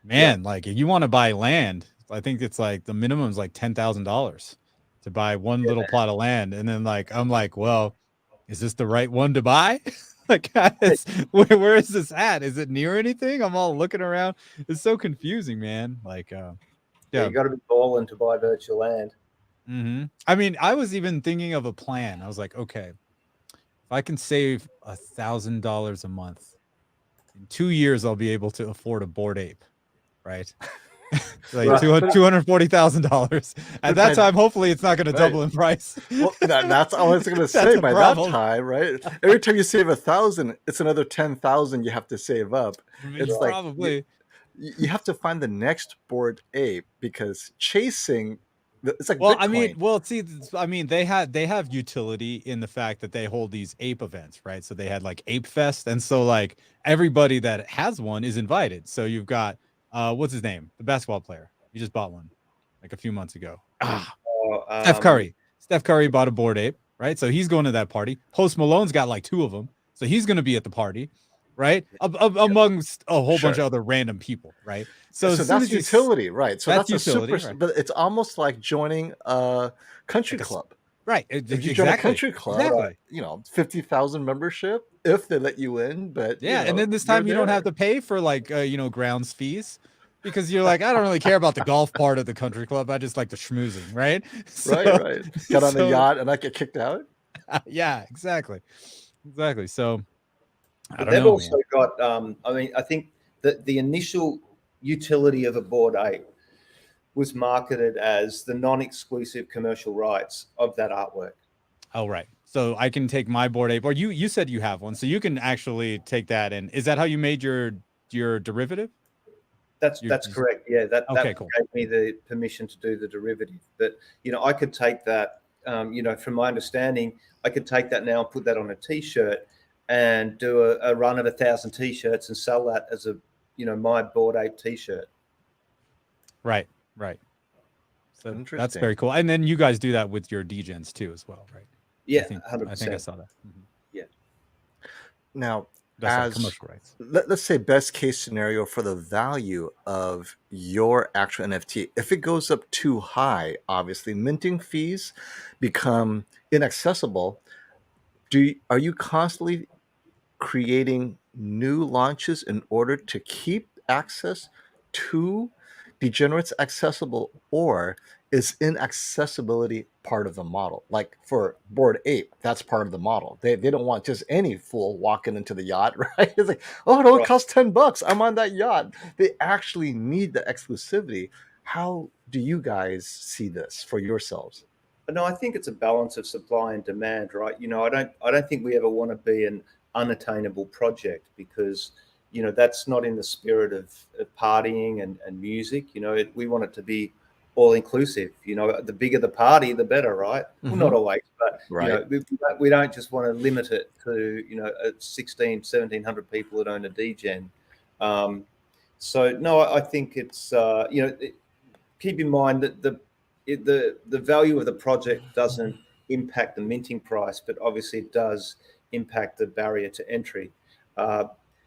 Man, like if you want to buy land, I think it's like the minimum is like $10,000 to buy one little plot of land, and then I'm like, well, is this the right one to buy? Like, guys, where is this at? Is it near anything? I'm all looking around. It's so confusing, man. Like, you got to be balling to buy virtual land. Mm-hmm. I mean, I was even thinking of a plan. I was like, okay, if I can save $1,000 a month, in 2 years, I'll be able to afford a Bored Ape, right? Like $240,000. At that time, hopefully, it's not going to double in price. Well, that's all I was going to say. By that time, right? Every time you save 1,000, it's another 10,000 you have to save up. It's probably you have to find the next Bored Ape, because chasing. It's like Bitcoin. They have utility in the fact that they hold these ape events, right? So they had like Ape Fest, and so like everybody that has one is invited. So you've got what's his name, the basketball player? You just bought one like a few months ago. Steph Curry. Steph Curry bought a Bored Ape, right? So he's going to that party. Post Malone's got like 2 of them, so he's going to be at the party, right? Amongst a whole bunch of other random people, right? So that's utility, right? So that's utility, but it's almost like joining a country club, right? If you join a country club, 50,000 membership if they let you in, but and then this time you don't have to pay for like grounds fees, because you're like, I don't really care about the golf part of the country club. I just like the schmoozing, right? Right. Get on the so- yacht and not get kicked out. yeah, exactly. So I But don't they've know, also man. got, I mean, I think that the initial utility of a Bored Ape was marketed as the non-exclusive commercial rights of that artwork. Oh, right. So I can take my Bored Ape, or you said you have one, so you can actually take that. And is that how you made your derivative? That's correct. Yeah, that Okay, cool. gave me the permission to do the derivative. But I could take that. From my understanding, I could take that now and put that on a T-shirt and do a run of 1,000 T-shirts and sell that as a my Bored Ape T-shirt. Right. So that's Interesting. very cool. And then you guys do that with your DJens too, as well, right? Yeah, I 100%. think I saw that. Mhm. Yeah. Now, That's like as commercial rights. let's say best case scenario for the value of your actual NFT, if it goes up too high, obviously minting fees become inaccessible. Are you constantly creating new launches in order to keep access to degenerates accessible, or is inaccessibility part of the model? Like for Bored Ape, that's part of the model. They don't want just any fool walking into the yacht, right? It's like, oh no, it Right. costs $10. I'm on that yacht. They actually need the exclusivity. How do you guys see this for yourselves? But no, I think it's a balance of supply and demand, right? I don't think we ever want to be an unattainable project, because that's not in the spirit of partying and music. We want it to be all inclusive. The bigger the party, the better, right? Well, not always, but Right. we don't just want to limit it to 1,700 people that own a DGen. So no, I think it's keep in mind that the value of the project doesn't impact the minting price, but obviously it does impact the barrier to entry.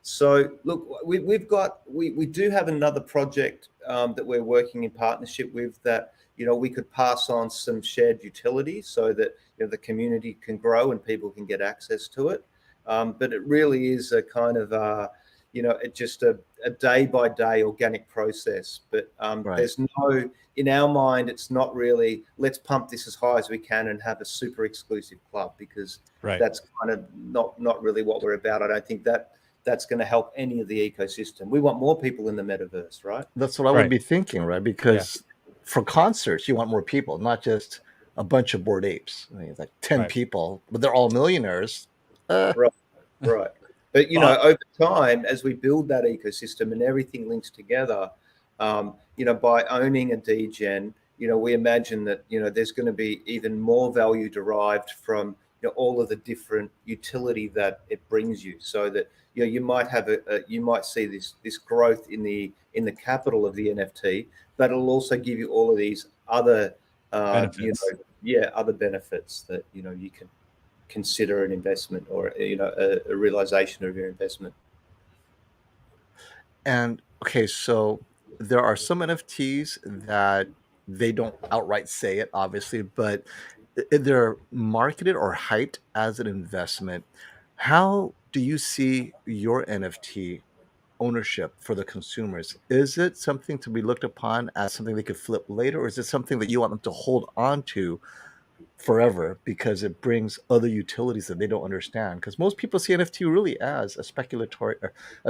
So look, we do have another project that we're working in partnership with, that we could pass on some shared utilities so that the community can grow and people can get access to it. But it really is a kind of it's just a day by day organic process. But Right. there's no, in our mind, it's not really let's pump this as high as we can and have a super exclusive club, because Right. that's kind of not really what we're about. I don't think that's going to help any of the ecosystem. We want more people in the metaverse, right? That's what I Right. would be thinking, right? Because for concerts, you want more people, not just a bunch of Bored Apes. I mean, it's like 10 Right. people, but they're all millionaires. Right. But Well- over time, as we build that ecosystem and everything links together, by owning a DGen, we imagine that there's going to be even more value derived from all of the different utility that it brings you, so that you might have you might see this growth in the capital of the NFT, but it'll also give you all of these other Benefits. other benefits that you can consider an investment, or a realization of your investment. And okay, so there are some NFTs that they don't outright say it, obviously, but they're marketed or hyped as an investment. How do you see your NFT ownership for the consumers? Is it something to be looked upon as something they could flip later, or is it something that you want them to hold on to forever because it brings other utilities that they don't understand? Because most people see NFT really as a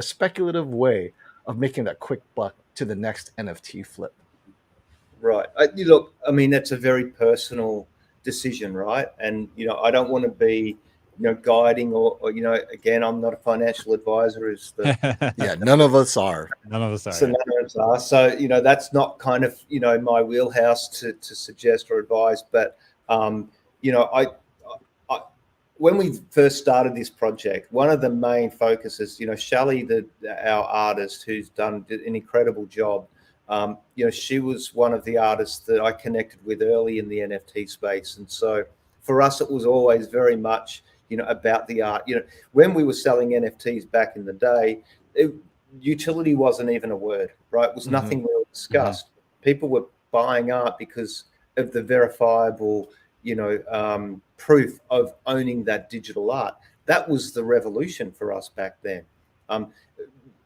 speculative way of making that quick buck to the next NFT flip. Right. Look, I mean, that's a very personal decision, right? And I don't want to be guiding, or again, I'm not a financial advisor, is the Yeah, none of us are. None of us are. so none of us are. So that's not kind of my wheelhouse to suggest or advise. But I when we first started this project, one of the main focuses, Shelley, our artist, who's done an incredible job, she was one of the artists that I connected with early in the NFT space. And so for us, it was always very much, about the art. When we were selling NFTs back in the day, utility wasn't even a word, right? It was nothing really discussed. People were buying art because of the verifiable, proof of owning that digital art. That was the revolution for us back then.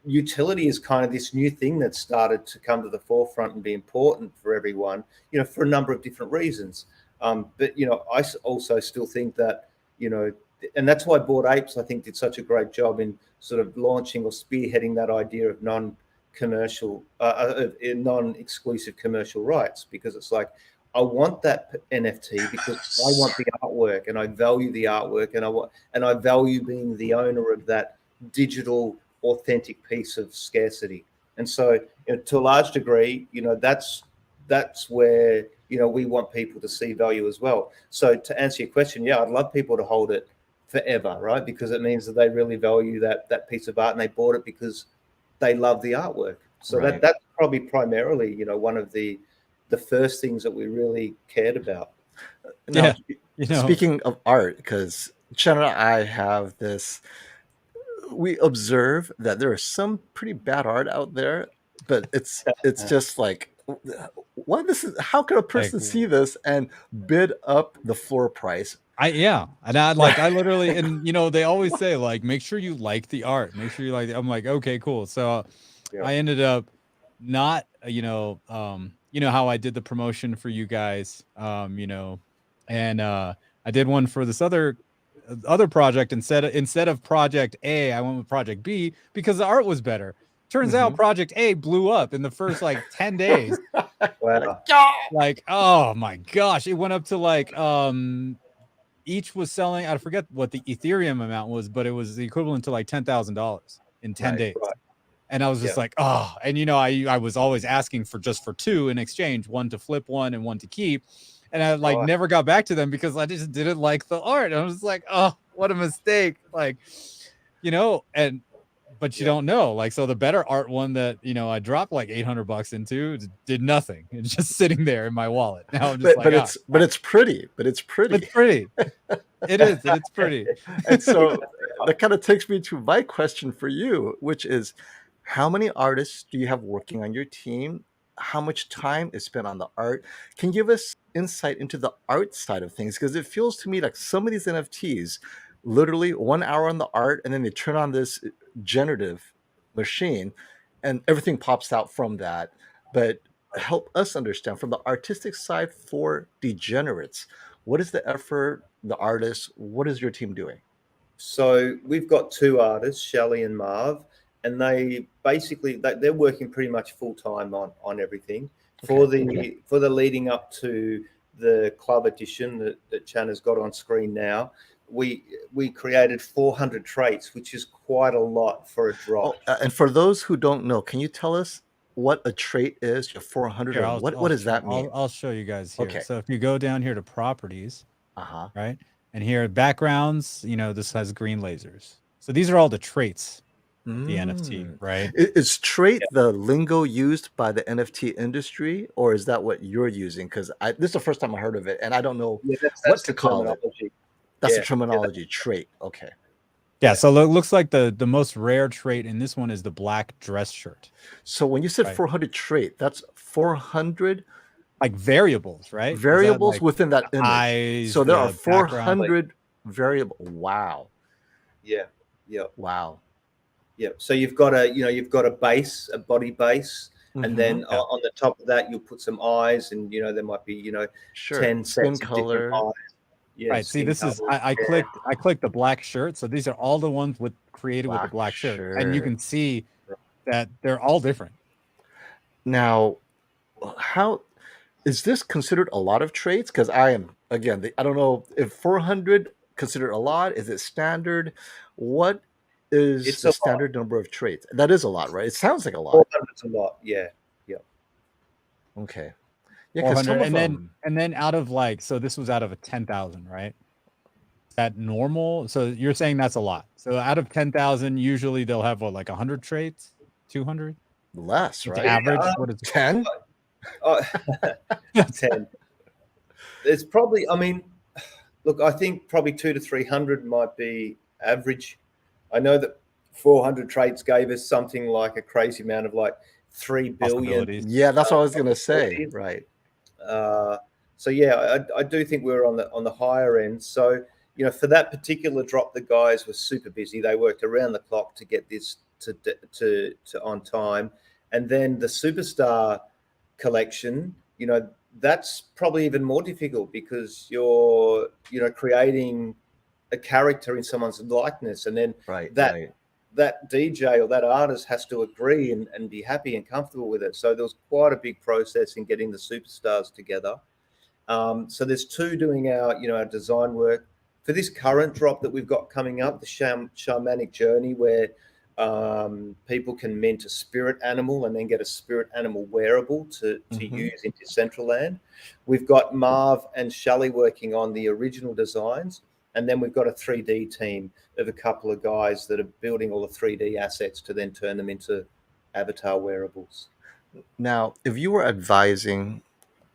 utility is kind of this new thing that started to come to the forefront and be important for everyone, for a number of different reasons. But I also still think that, and that's why Bored Apes, I think, did such a great job in sort of launching or spearheading that idea of non-commercial, non-exclusive commercial rights, because it's like, I want that NFT because I want the artwork, and I value the artwork, and I value being the owner of that digital authentic piece of scarcity. And so, to a large degree, that's where we want people to see value as well. So to answer your question, yeah, I'd love people to hold it forever, right? Because it means that they really value that piece of art, and they bought it because they love the artwork. So Right. that's probably primarily, one of the first things that we really cared about. Now, Yeah, speaking of art, because Chen and I have this, we observe that there is some pretty bad art out there, but it's just like, what this is, how can a person see this and bid up the floor price? and I literally, and they always say, like, make sure you like the art, make sure you like I'm like, okay, cool. So I ended up not, how I did the promotion for you guys, and I did one for this other project. Instead of project A, I went with project B because the art was better. Turns out project A blew up in the first like 10 days. Wow. Like, oh my gosh, it went up to like each was selling, I forget what the Ethereum amount was, but it was the equivalent to like $10,000 in 10 days. Right. And I was just like, oh, and I was always asking for just for two in exchange, one to flip one and one to keep. And I like never got back to them because I just didn't like the art. I was like, oh, what a mistake. Like, but you don't know. Like, so the better art one that, I dropped like $800 into did nothing. It's just sitting there in my wallet. Now I'm just but it's pretty. It's pretty. It is. It's pretty. And so that kind of takes me to my question for you, which is, how many artists do you have working on your team? How much time is spent on the art? Can you give us insight into the art side of things? Because it feels to me like some of these NFTs, literally 1 hour on the art, and then they turn on this generative machine and everything pops out from that. But help us understand from the artistic side for DJenerates, what is the effort, the artists, what is your team doing? So we've got two artists, Shelley and Marv, and they basically they're working pretty much full time on everything. For the leading up to the club edition that Chan has got on screen now, we created 400 traits, which is quite a lot for a drop. And for those who don't know, can you tell us what a trait is? 400. Here, what does that mean? I'll show you guys here. Okay. So if you go down here to properties, right, and here backgrounds, this has green lasers. So these are all the traits. The NFT, right? Is trait the lingo used by the NFT industry, or is that what you're using? Because this is the first time I heard of it, and I don't know what to call it. That's the terminology, trait. Okay. Yeah, so it looks like the most rare trait in this one is the black dress shirt. So when you said 400 trait, that's 400 like variables, right? Variables like within that image. Eyes, so there are 400 variables. Wow. Yeah. Wow. Yeah. So you've got a base, a body base, and then on the top of that you'll put some eyes, and there might be 10 skin sets color. Of different eyes. Yeah, right. See, this is I clicked the black shirt. So these are all the ones created with the black shirt, and you can see that they're all different. Now, how is this considered a lot of traits? Because I am I don't know if 400 considered a lot. Is it standard? What is the standard number of traits? That is a lot, right? It sounds like a lot. 400's a lot. Yeah. Okay. Yeah, and then out of so this was out of a 10,000, right? Is that normal? So you're saying that's a lot. So out of 10,000, usually they'll have 100 traits, 200, less, right? Average. What is 10? 10. It's probably. I mean, look, I think probably 200 to 300 might be average. I know that 400 traits gave us something like a crazy amount of 3 billion. Yeah, that's what I was going to say. Right. So yeah, I do think we're on the higher end. So for that particular drop, the guys were super busy. They worked around the clock to get this to on time. And then the superstar collection, that's probably even more difficult because you're creating a character in someone's likeness, and then Right. that DJ or that artist has to agree and be happy and comfortable with it. So there was quite a big process in getting the superstars together. So there's two doing our design work for this current drop that we've got coming up, the shamanic journey, where people can mint a spirit animal and then get a spirit animal wearable to use in Decentraland. We've got Marv and Shelley working on the original designs. And then we've got a 3D team of a couple of guys that are building all the 3D assets to then turn them into avatar wearables. Now, if you were advising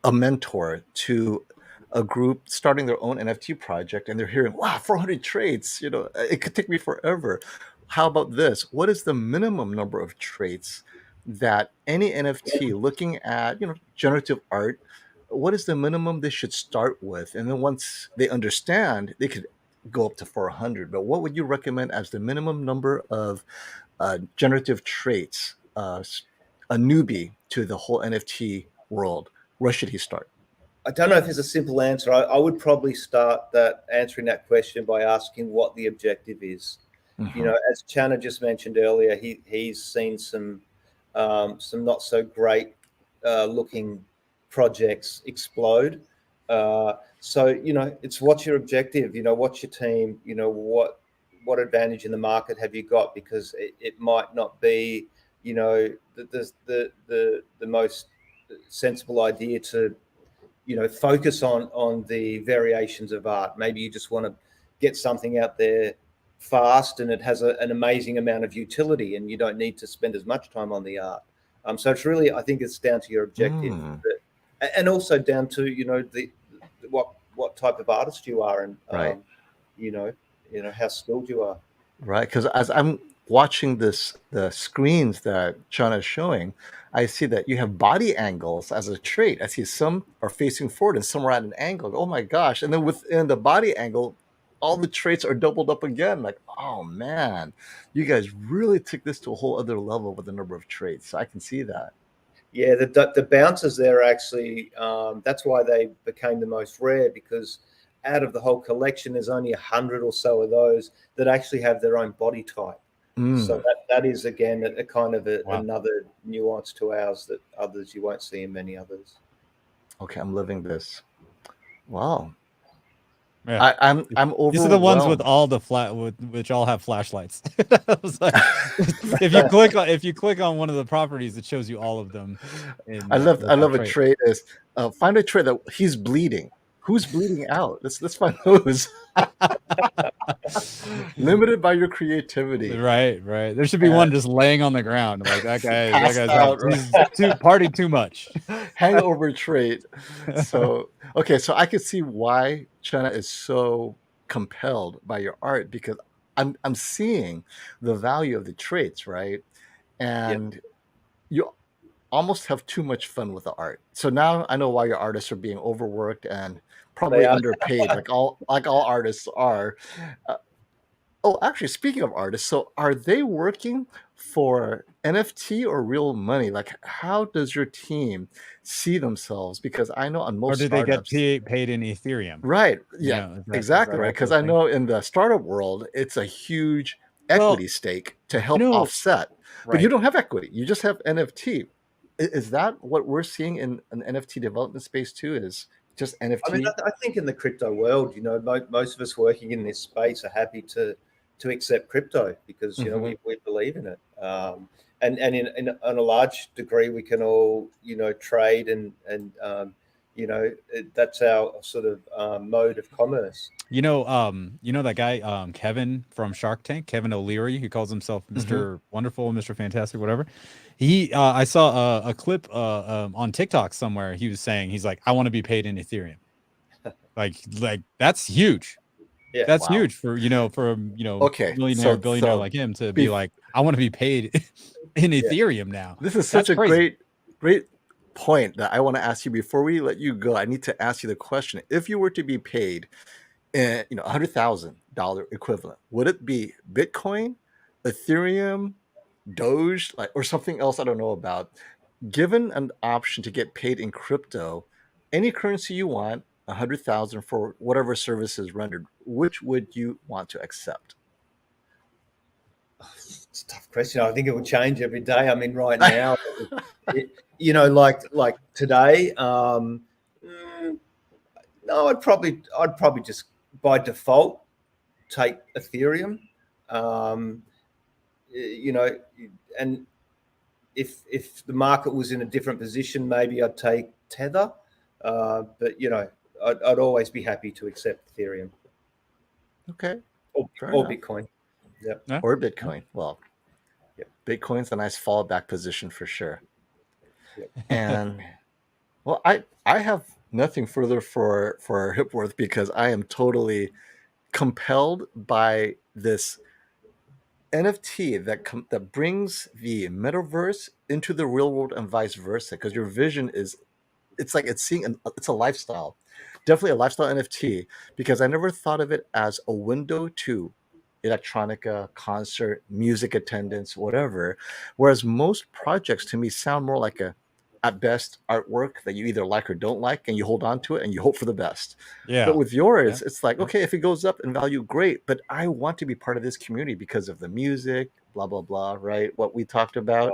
a mentor to a group starting their own NFT project and they're hearing, wow, 400 traits, it could take me forever. How about this? What is the minimum number of traits that any NFT looking at, generative art, what is the minimum they should start with? And then once they understand, they could go up to 400. But what would you recommend as the minimum number of generative traits, a newbie to the whole NFT world? Where should he start? I don't know if there's a simple answer. I would probably start answering that question by asking what the objective is. As Channa just mentioned earlier, he's seen some not so great looking projects explode. So it's what's your objective? What's your team? What advantage in the market have you got? Because it might not be the most sensible idea to focus on the variations of art. Maybe you just want to get something out there fast and it has an amazing amount of utility and you don't need to spend as much time on the art. So it's really, I think it's down to your objective, and also down to what type of artist you are, and right. How skilled you are. Right, because as I'm watching the screens that Chana is showing, I see that you have body angles as a trait. I see some are facing forward and some are at an angle. Oh my gosh. And then within the body angle, all the traits are doubled up again. Like, oh man, you guys really took this to a whole other level with the number of traits. So I can see that. Yeah, the bouncers there are actually, that's why they became the most rare, because out of the whole collection, there's only 100 or so of those that actually have their own body type. So that is, again, a kind of another nuance to ours that others you won't see in many others. Okay, I'm living this. Wow. Yeah. I'm overwhelmed. These are the ones with all the which all have flashlights. Like, if you click on one of the properties, it shows you all of them. I love a trait is find a trait that he's bleeding. Who's bleeding out? Let's find those. Limited by your creativity. Right. There should be one just laying on the ground. Like that guy's out. He's partied too much. Hangover trait. So so I could see why Chana is so compelled by your art, because I'm seeing the value of the traits, right? And you almost have too much fun with the art. So now I know why your artists are being overworked and probably underpaid, like all artists are. Actually, speaking of artists, so are they working for NFT or real money? Like, how does your team see themselves? Because I know on most or do they startups, get paid in Ethereum? Right. Yeah, exactly. Right. Because I know in the startup world, it's a huge equity stake to help offset. But you don't have equity. You just have NFT. Is that what we're seeing in an NFT development space too? Is just NFT? I mean, I think in the crypto world, most of us working in this space are happy to accept crypto because we believe in it, and on a large degree we can all trade and that's our sort of mode of commerce. That guy Kevin from Shark Tank, Kevin O'Leary, who calls himself Mr. Wonderful, Mr. Fantastic, whatever. I saw a clip on TikTok somewhere. He was saying, he's like, I want to be paid in Ethereum. like that's huge. Yeah, that's huge for billionaire like him to be like, I want to be paid in Ethereum now. This is such a great point that I want to ask you before we let you go. I need to ask you the question: if you were to be paid, $100,000 equivalent, would it be Bitcoin, Ethereum, Doge, like, or something else I don't know about. Given an option to get paid in crypto, any currency you want, 100,000 for whatever service is rendered, which would you want to accept? It's a tough question. I think it will change every day. I mean, right now, like today, no, I'd probably just by default take Ethereum. And if the market was in a different position, maybe I'd take Tether. But I'd always be happy to accept Ethereum. Okay. Or Bitcoin. Yeah. Or Bitcoin. Well, Bitcoin's a nice fallback position for sure. Yep. And well, I have nothing further for Hipworth because I am totally compelled by this NFT that brings the metaverse into the real world and vice versa. Because your vision is, it's a lifestyle, definitely a lifestyle NFT. Because I never thought of it as a window to electronica, concert, music attendance, whatever. Whereas most projects to me sound more like at best, artwork that you either like or don't like, and you hold on to it and you hope for the best. Yeah. But with yours, it's like, okay, if it goes up in value, great. But I want to be part of this community because of the music, blah, blah, blah, right? What we talked about.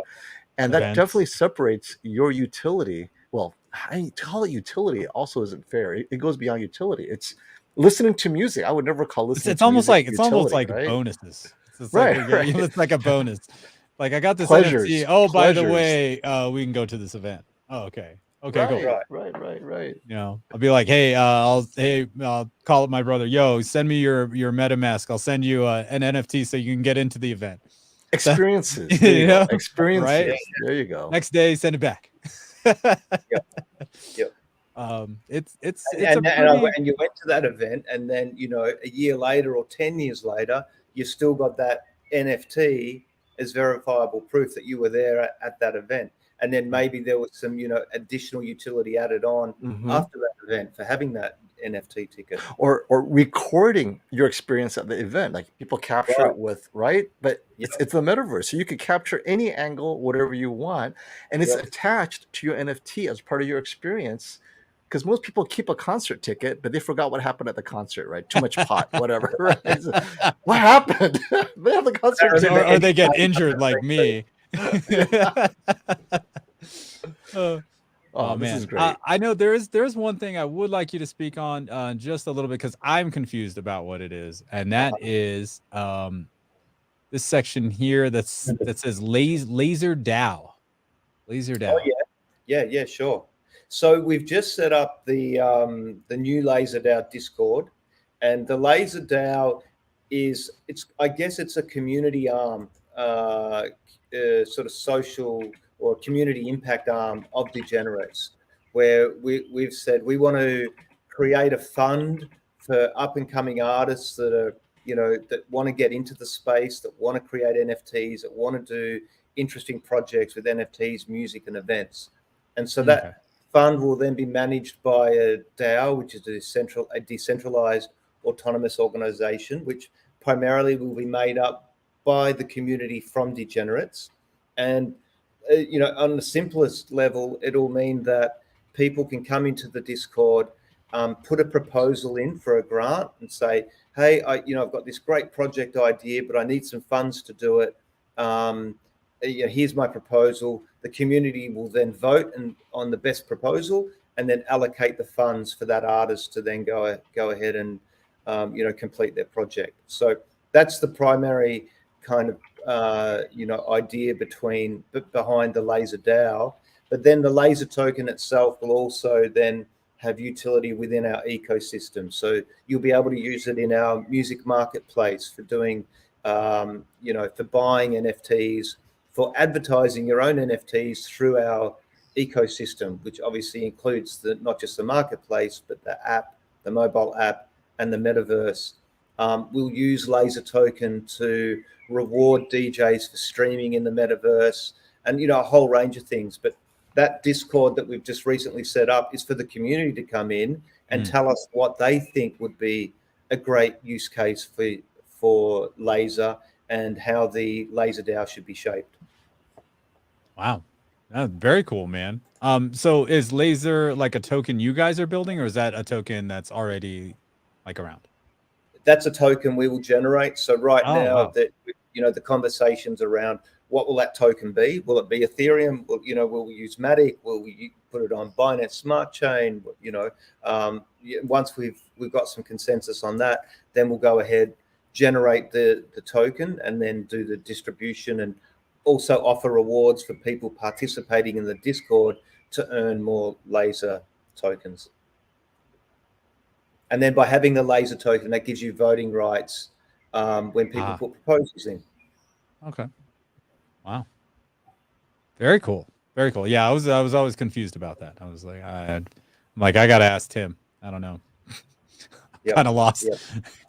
And that definitely separates your utility. Well, to call it utility also isn't fair. It goes beyond utility. It's listening to music. I would never call listening It's to almost music like it's almost like right? bonuses. It's Right, like it's like a bonus. Like I got this Pleasures, NFT. Oh, by the pleasures. way, we can go to this event. Oh, okay. Okay, go. Right. You know, I'll be like, hey, I'll call up my brother. Yo, send me your MetaMask. I'll send you an NFT so you can get into the event. Experiences. There you go. Experiences. Right? There you go. Next day, send it back. Yep. It's and you went to that event, and then a year later or 10 years later, you still got that NFT as verifiable proof that you were there at that event. And then maybe there was some additional utility added on after that event for having that NFT ticket, or recording your experience at the event. Like people capture it with but it's the metaverse, so you could capture any angle, whatever you want, and it's attached to your NFT as part of your experience. Because most people keep a concert ticket, but they forgot what happened at the concert, right? Too much pot, whatever. Right? So, what happened? They have the concert ticket. Or they get injured like me. Oh man, this is great. I know there's one thing I would like you to speak on just a little bit because I'm confused about what it is, and that is this section here that says laser DAO. Laser DAO. Oh yeah, sure. So we've just set up the new Laser DAO Discord, and the Laser DAO it's a community arm, sort of social or community impact arm of DJenerates, where we've said we want to create a fund for up and coming artists that are that want to get into the space, that want to create NFTs, that want to do interesting projects with NFTs, music, and events, and so that fund will then be managed by a DAO, which is a decentralized autonomous organization, which primarily will be made up by the community from DJenerates. And, on the simplest level, it'll mean that people can come into the Discord, put a proposal in for a grant and say, hey, I've got this great project idea, but I need some funds to do it. Here's my proposal. The community will then vote on the best proposal and then allocate the funds for that artist to then go ahead and complete their project. So that's the primary kind of idea behind the Laser DAO. But then the Laser token itself will also then have utility within our ecosystem. So you'll be able to use it in our music marketplace for doing for buying NFTs, for advertising your own NFTs through our ecosystem, which obviously includes not just the marketplace, but the app, the mobile app, and the metaverse. We'll use Laser Token to reward DJs for streaming in the metaverse, and a whole range of things. But that Discord that we've just recently set up is for the community to come in and tell us what they think would be a great use case for Laser and how the Laser DAO should be shaped. Wow. That's very cool, man. So is Laser like a token you guys are building, or is that a token that's already like around? That's a token we will generate. So right Oh, now, wow. that the conversations around what will that token be? Will it be Ethereum? Will we use Matic? Will we put it on Binance Smart Chain? Once we've got some consensus on that, then we'll go ahead, generate the token, and then do the distribution, and also offer rewards for people participating in the Discord to earn more Laser tokens. And then by having the Laser token, that gives you voting rights when people put proposals in. Okay. Wow. Very cool. Very cool. Yeah, I was always confused about that. I was like, I'm like, I gotta ask Tim. I don't know. Yep. Kind of lost. Yep.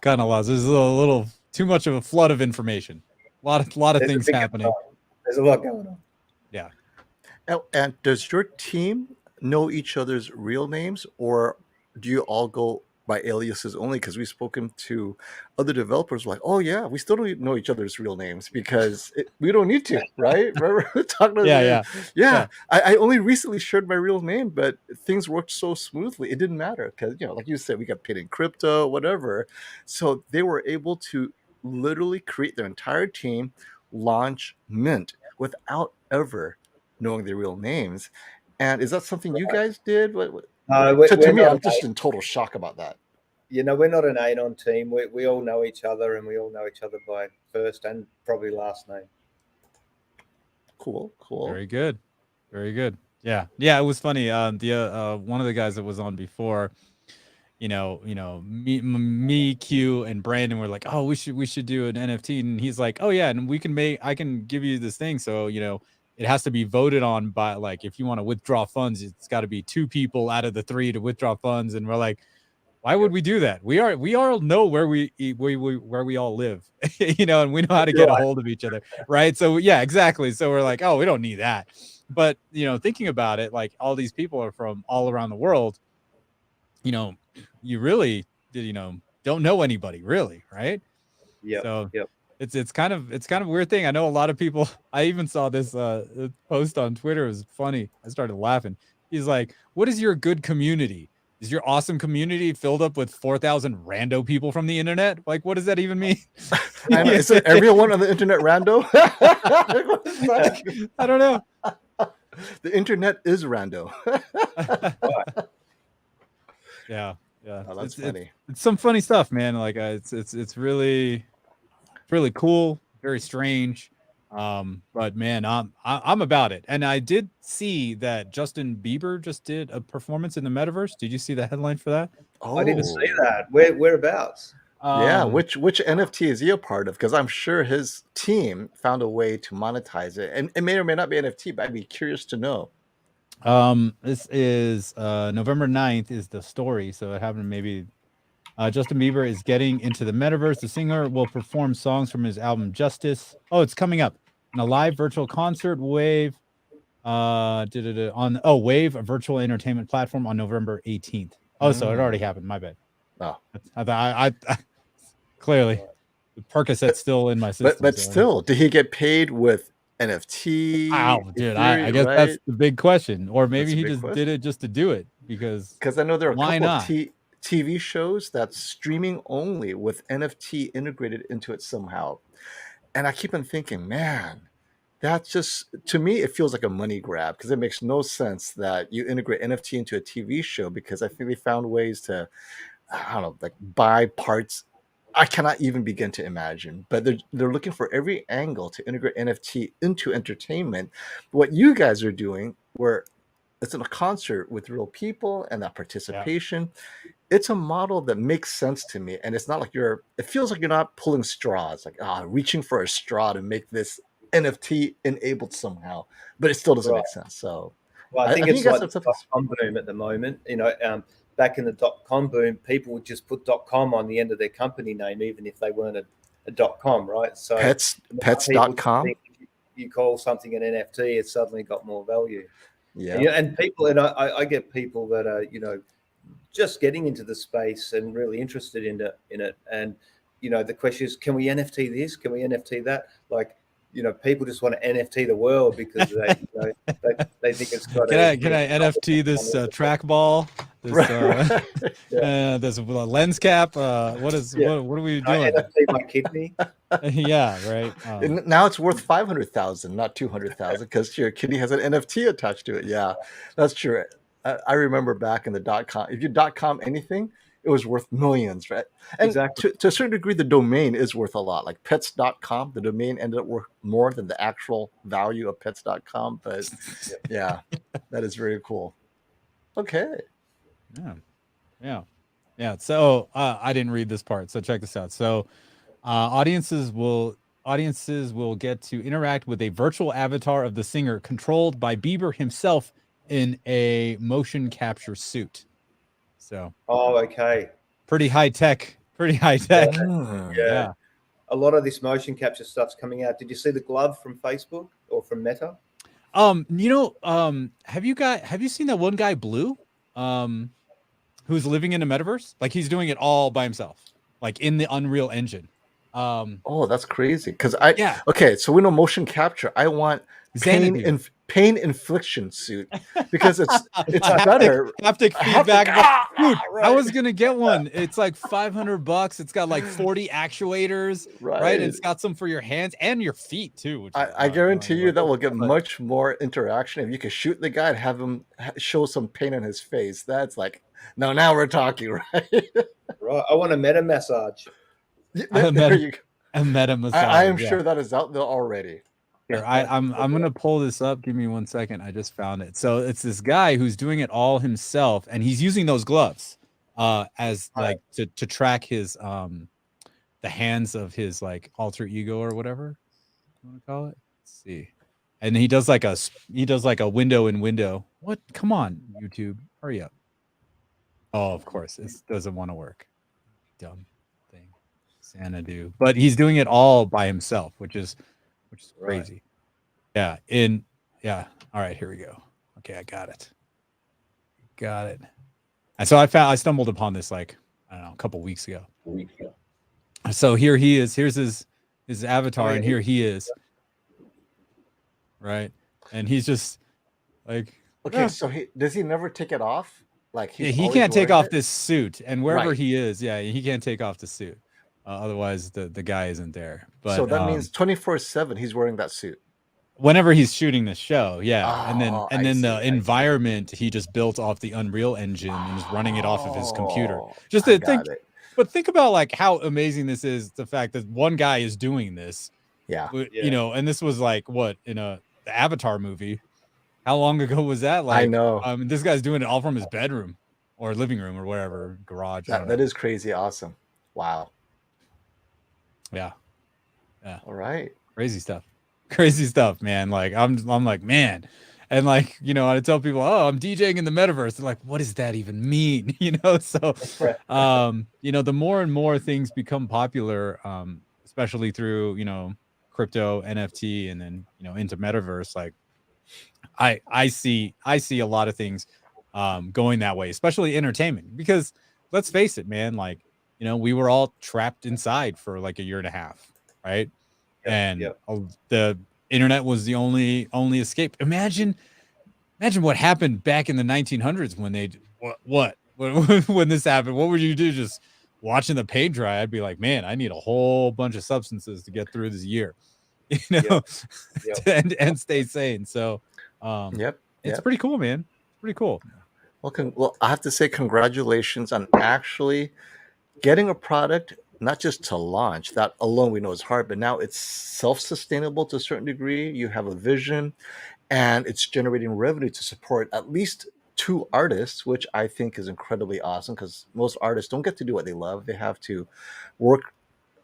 Kind of lost. There's a little too much of a flood of information. A lot of There's things happening. There's a lot going on. Yeah. And does your team know each other's real names, or do you all go by aliases only? Because we've spoken to other developers like, oh yeah, we still don't know each other's real names because we don't need to, right? Remember talking about Yeah. I only recently shared my real name, but things worked so smoothly. It didn't matter because, like you said, we got paid in crypto, whatever. So they were able to literally create their entire team, launch, mint without ever knowing their real names. And is that something you guys did? To me, I'm just in total shock about that. We're not an anon team. We all know each other, and we all know each other by first and probably last name. Cool. Very good. Yeah. It was funny. The one of the guys that was on before, me, Q, and Brandon were like, oh, we should do an NFT, and he's like, oh yeah, and I can give you this thing, so it has to be voted on by, like, if you want to withdraw funds, it's got to be 2 people out of the 3 to withdraw funds, and we're like, why would we do that? We all know where we all live, and we know how to get a hold of each other, right? So yeah, exactly. So we're like, oh, we don't need that. But thinking about it, like, all these people are from all around the world. You really don't know anybody really, right? Yeah. So it's kind of a weird thing. I know a lot of people. I even saw this post on Twitter. It was funny. I started laughing. He's like, what is your good community? Is your awesome community filled up with 4,000 rando people from the internet? Like, what does that even mean? I know. Is everyone on the internet rando? I don't know. The internet is rando. Yeah. Oh, that's funny. It's some funny stuff, man. Like, it's really cool, very strange. But man, I'm about it. And I did see that Justin Bieber just did a performance in the metaverse. Did you see the headline for that? Oh, I didn't see that. Whereabouts? Yeah, which NFT is he a part of? Because I'm sure his team found a way to monetize it, and it may or may not be NFT, but I'd be curious to know. This is November 9th is the story, so it happened maybe. Justin Bieber is getting into the metaverse. The singer will perform songs from his album Justice. Oh, it's coming up in a live virtual concert Wave. Wave, a virtual entertainment platform, on November 18th. Oh, so it already happened. My bad. Oh, I clearly the Percocet's still in my system. But still, did he get paid with NFT? Wow, dude, I guess that's the big question. Or maybe he just did it just to do it because I know there are a couple of TV shows that's streaming only with NFT integrated into it somehow. And I keep on thinking, man, that's just, to me, it feels like a money grab because it makes no sense that you integrate NFT into a TV show, because I think they found ways to, I don't know, like buy parts. I cannot even begin to imagine, but they're looking for every angle to integrate NFT into entertainment. What you guys are doing, where it's in a concert with real people and that participation, it's a model that makes sense to me. And it's not like it feels like you're not pulling straws, like reaching for a straw to make this NFT enabled somehow, but it still doesn't make sense. So I think it's like the .com boom at the moment. Back in the .com boom, people would just put .com on the end of their company name, even if they weren't a .com, right? So pets.com. You call something an NFT, it's suddenly got more value. Yeah. And people, and I get people that are, just getting into the space and really interested in it. And, the question is, can we NFT this? Can we NFT that? Like, people just want to NFT the world because they think it's got. Can I NFT this trackball? This lens cap. What are we doing? NFT my kidney. Yeah, right. Now it's worth 500,000, not 200,000, because your kidney has an NFT attached to it. Yeah, that's true. I remember back in the .com. If you .com anything, it was worth millions, right? And exactly. to a certain degree, the domain is worth a lot. Like pets.com, the domain ended up worth more than the actual value of pets.com. But yeah, that is very cool. Okay. Yeah. So I didn't read this part. So check this out. So audiences will get to interact with a virtual avatar of the singer controlled by Bieber himself in a motion capture suit. So okay. Pretty high tech. Yeah. A lot of this motion capture stuff's coming out. Did you see the glove from Facebook or from Meta? Have you seen that one guy, Blue, who's living in the metaverse? Like he's doing it all by himself, like in the Unreal Engine. That's crazy. Okay, so we know motion capture. I want pain infliction suit because it's better. Haptic feedback. Dude, right. I was gonna get one. It's like $500. It's got like 40 actuators, right? It's got some for your hands and your feet too. Which I guarantee you that will get much more interaction if you could shoot the guy and have him show some pain on his face. That's like, now we're talking, right? Right. I want a meta massage. A meta massage. I am sure that is out there already. Here, I'm gonna pull this up. Give me 1 second. I just found it. So it's this guy who's doing it all himself, and he's using those gloves as like to track his the hands of his like alter ego or whatever you want to call it. Let's see. And he does like a window in window. What? Come on, YouTube, hurry up. Oh, of course, it doesn't want to work. Dumb thing. Xanadu. But he's doing it all by himself, which is crazy. Right. Yeah. All right, here we go. Okay, I got it. And so I stumbled upon this like, I don't know, a couple weeks ago. So here he is. Here's his avatar, and here he is. Right. And he's just like, okay, so does he never take it off? Like he can't take off this suit, and wherever he is, he can't take off the suit. Otherwise, the guy isn't there. But so that means 24/7 he's wearing that suit. Whenever he's shooting the show, and then the environment he just built off the Unreal Engine and is running it off of his computer. Just to think, but think about like how amazing this is. The fact that one guy is doing this, and this was like what in the Avatar movie. How long ago was that? Like, I know. This guy's doing it all from his bedroom or living room or whatever, garage. That is crazy awesome. Wow. Yeah. All right. Crazy stuff, man. Like I'm like, man. And like, I tell people, oh, I'm DJing in the metaverse. They're like, what does that even mean? So, the more and more things become popular, especially through, crypto, NFT, and then, into metaverse, like I see a lot of things going that way, especially entertainment, because let's face it, man, like, we were all trapped inside for like a year and a half, right? The internet was the only escape. Imagine what happened back in the 1900s when when this happened. What would you do? Just watching the paint dry? I'd be like, man, I need a whole bunch of substances to get through this year, and stay sane. So, it's pretty cool, man. Pretty cool. Well, I have to say congratulations on actually getting a product, not just to launch. That alone we know is hard, but now it's self-sustainable to a certain degree. You have a vision, and it's generating revenue to support at least 2 artists, which I think is incredibly awesome, because most artists don't get to do what they love. They have to work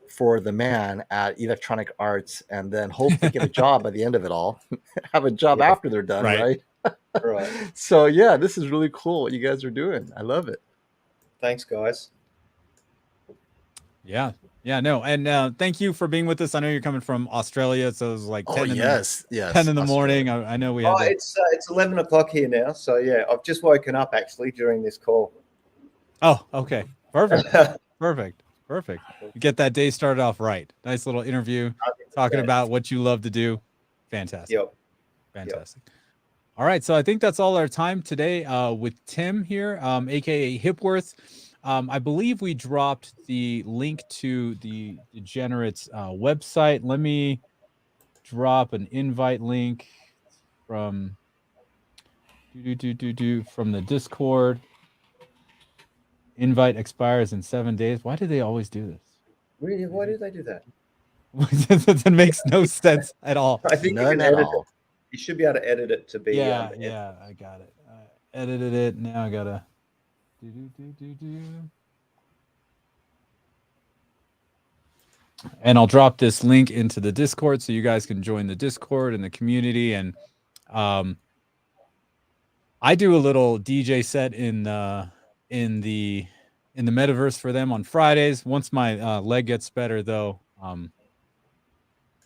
for the man at Electronic Arts and then hopefully get a job at the end of it all. Have a job after they're done, right? Right. So this is really cool what you guys are doing. I love it. Thanks, guys. Yeah, no, and thank you for being with us. I know you're coming from Australia, so it was like 10 in the morning. I know we have. It's 11 o'clock here now, so I've just woken up actually during this call. Oh, okay, perfect. You get that day started off right. Nice little interview. talking Yeah. about what you love to do. Fantastic. Yep. Fantastic. All right, so I think that's all our time today with Tim here, aka Hipworth. I believe we dropped the link to the DJenerates website. Let me drop an invite link from from the Discord. Invite expires in 7 days. Why do they always do this? Really? Why do they do that? It makes no sense at all. I think you None can at edit all. it. You should be able to edit it to be. Yeah, I got it. I edited it. Now I gotta And I'll drop this link into the Discord so you guys can join the Discord and the community. And I do a little DJ set in the metaverse for them on Fridays. Once my leg gets better, though,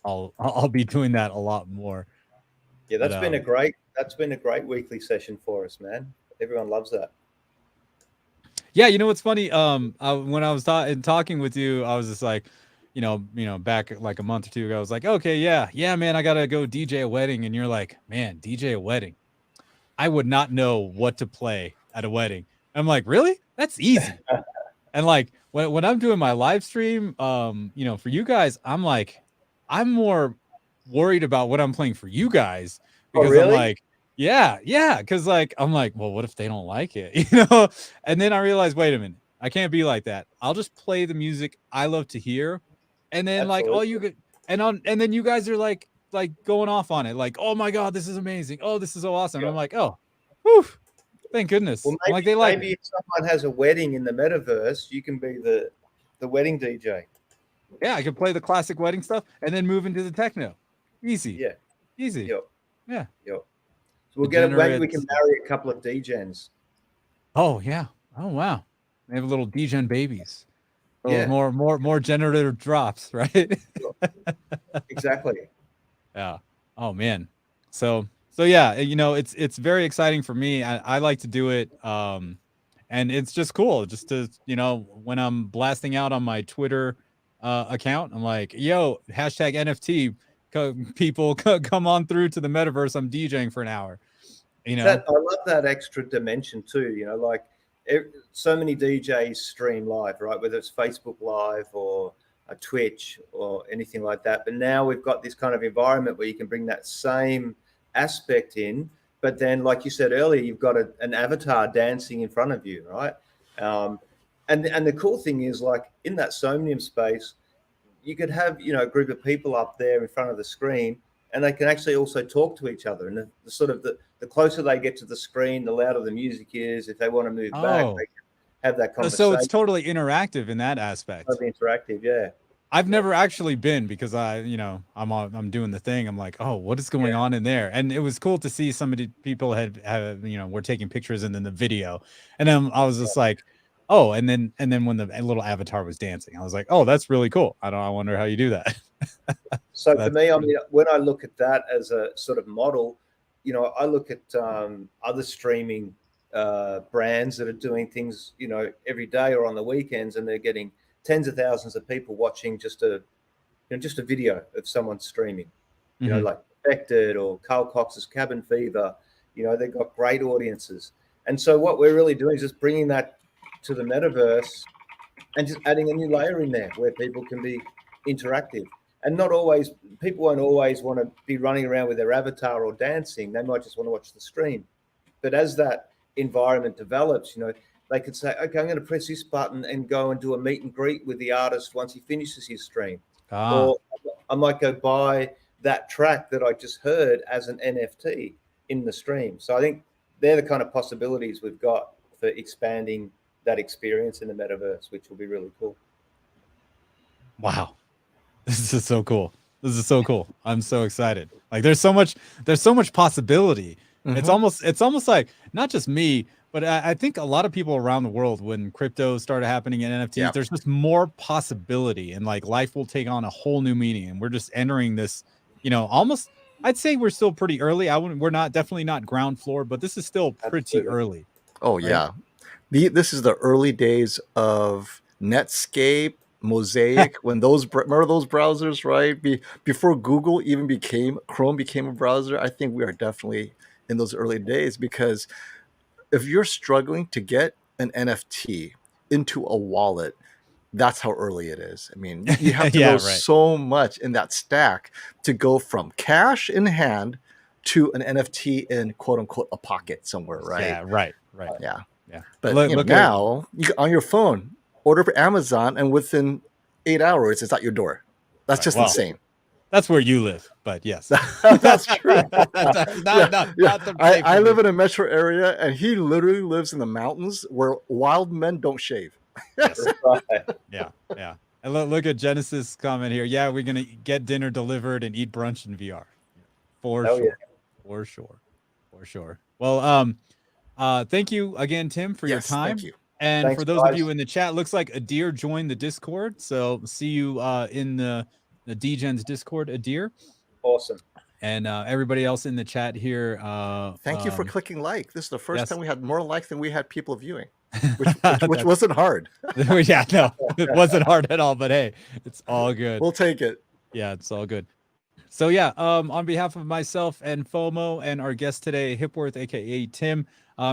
I'll be doing that a lot more. Yeah, that's been a great weekly session for us, man. Everyone loves that. Yeah, you know what's funny? When I was talking with you, I was just like, back like a month or two ago, I was like, okay, yeah, man, I gotta go DJ a wedding, and you're like, man, DJ a wedding. I would not know what to play at a wedding. I'm like, really? That's easy. And like when I'm doing my live stream, for you guys, I'm like, I'm more worried about what I'm playing for you guys because really? I'm like, yeah, because like I'm like, well, what if they don't like it, And then I realized, wait a minute, I can't be like that. I'll just play the music I love to hear, and then like all you get, and then you guys are like going off on it, like, oh my god, this is amazing, oh this is so awesome. I'm like, oh, whew, thank goodness. Well, maybe if someone has a wedding in the metaverse, you can be the wedding DJ. Yeah, I can play the classic wedding stuff and then move into the techno. Easy. Yeah. Easy. Yep. Yeah. Yep. So maybe we can marry a couple of DJs. Oh yeah. Oh wow. They have little DJen babies. Yeah. More generator drops, right? Exactly. Yeah. Oh man. So yeah, it's very exciting for me. I like to do it. And it's just cool just to, when I'm blasting out on my Twitter account, I'm like, yo, hashtag NFT people come on through to the metaverse. I'm DJing for an hour. I love that extra dimension too. Like so many DJs stream live, right? Whether it's Facebook Live or a Twitch or anything like that. But now we've got this kind of environment where you can bring that same aspect in. But then, like you said earlier, you've got an avatar dancing in front of you, right? And the cool thing is, like in that Somnium space, you could have a group of people up there in front of the screen, and they can actually also talk to each other. And the closer they get to the screen, the louder the music is. If they want to move back, they can have that conversation. So it's totally interactive in that aspect. Totally interactive, yeah. I've never actually been because I'm doing the thing. I'm like, oh, what is going on in there? And it was cool to see somebody people had were taking pictures and then the video, and then I was just like, oh, and then when the little avatar was dancing, I was like, oh, that's really cool. I wonder how you do that. So for me, I mean, when I look at that as a sort of model, I look at other streaming brands that are doing things, every day or on the weekends, and they're getting tens of thousands of people watching just a video of someone streaming, like Affected or Carl Cox's Cabin Fever. They've got great audiences. And so what we're really doing is just bringing that to the metaverse and just adding a new layer in there where people can be interactive. And people won't always want to be running around with their avatar or dancing. They might just want to watch the stream. But as that environment develops, they could say, okay, I'm going to press this button and go and do a meet and greet with the artist once he finishes his stream. Or I might go buy that track that I just heard as an NFT in the stream. So I think they're the kind of possibilities we've got for expanding that experience in the metaverse, which will be really cool. Wow. This is so cool. I'm so excited. Like there's so much possibility. It's almost like not just me, but I think a lot of people around the world, when crypto started happening in NFTs, there's just more possibility, and like life will take on a whole new meaning. And we're just entering this, almost, I'd say we're still pretty early. We're definitely not ground floor, but this is still pretty early. Oh, right? Yeah. This is the early days of Netscape Mosaic, when those remember those browsers, right? Before Google even Chrome became a browser. I think we are definitely in those early days, because if you're struggling to get an NFT into a wallet, that's how early it is. I mean, you have to Yeah, know right. so much in that stack to go from cash in hand to an NFT in quote unquote a pocket somewhere, right? Yeah, right. Yeah. Yeah. But Look at now you on your phone, order for Amazon, and within 8 hours it's at your door. That's Right, just well, insane. that's where you live, but yes. That's true. That's not the I place live for in a metro area, and he literally lives in the mountains where wild men don't shave. Yes. Right. Yeah. And look at Genesis comment here. Yeah, we're gonna get dinner delivered and eat brunch in VR. For Oh, sure. yeah. For sure. Well, thank you again, Tim, for your Yes, time. thank you. And Thanks, for those of guys. you in the chat, looks like Adir joined the Discord. So see you in the DJen's Discord, Adir. Awesome. And everybody else in the chat here. Thank you for clicking like. This is the first yes. time we had more likes than we had people viewing, which wasn't hard. Yeah, no, it wasn't hard at all. But hey, it's all good. We'll take it. Yeah, it's all good. So yeah, on behalf of myself and FOMO and our guest today, Hipworth, aka Tim,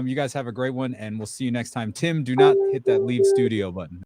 you guys have a great one, and we'll see you next time. Tim, do not hit that leave studio button.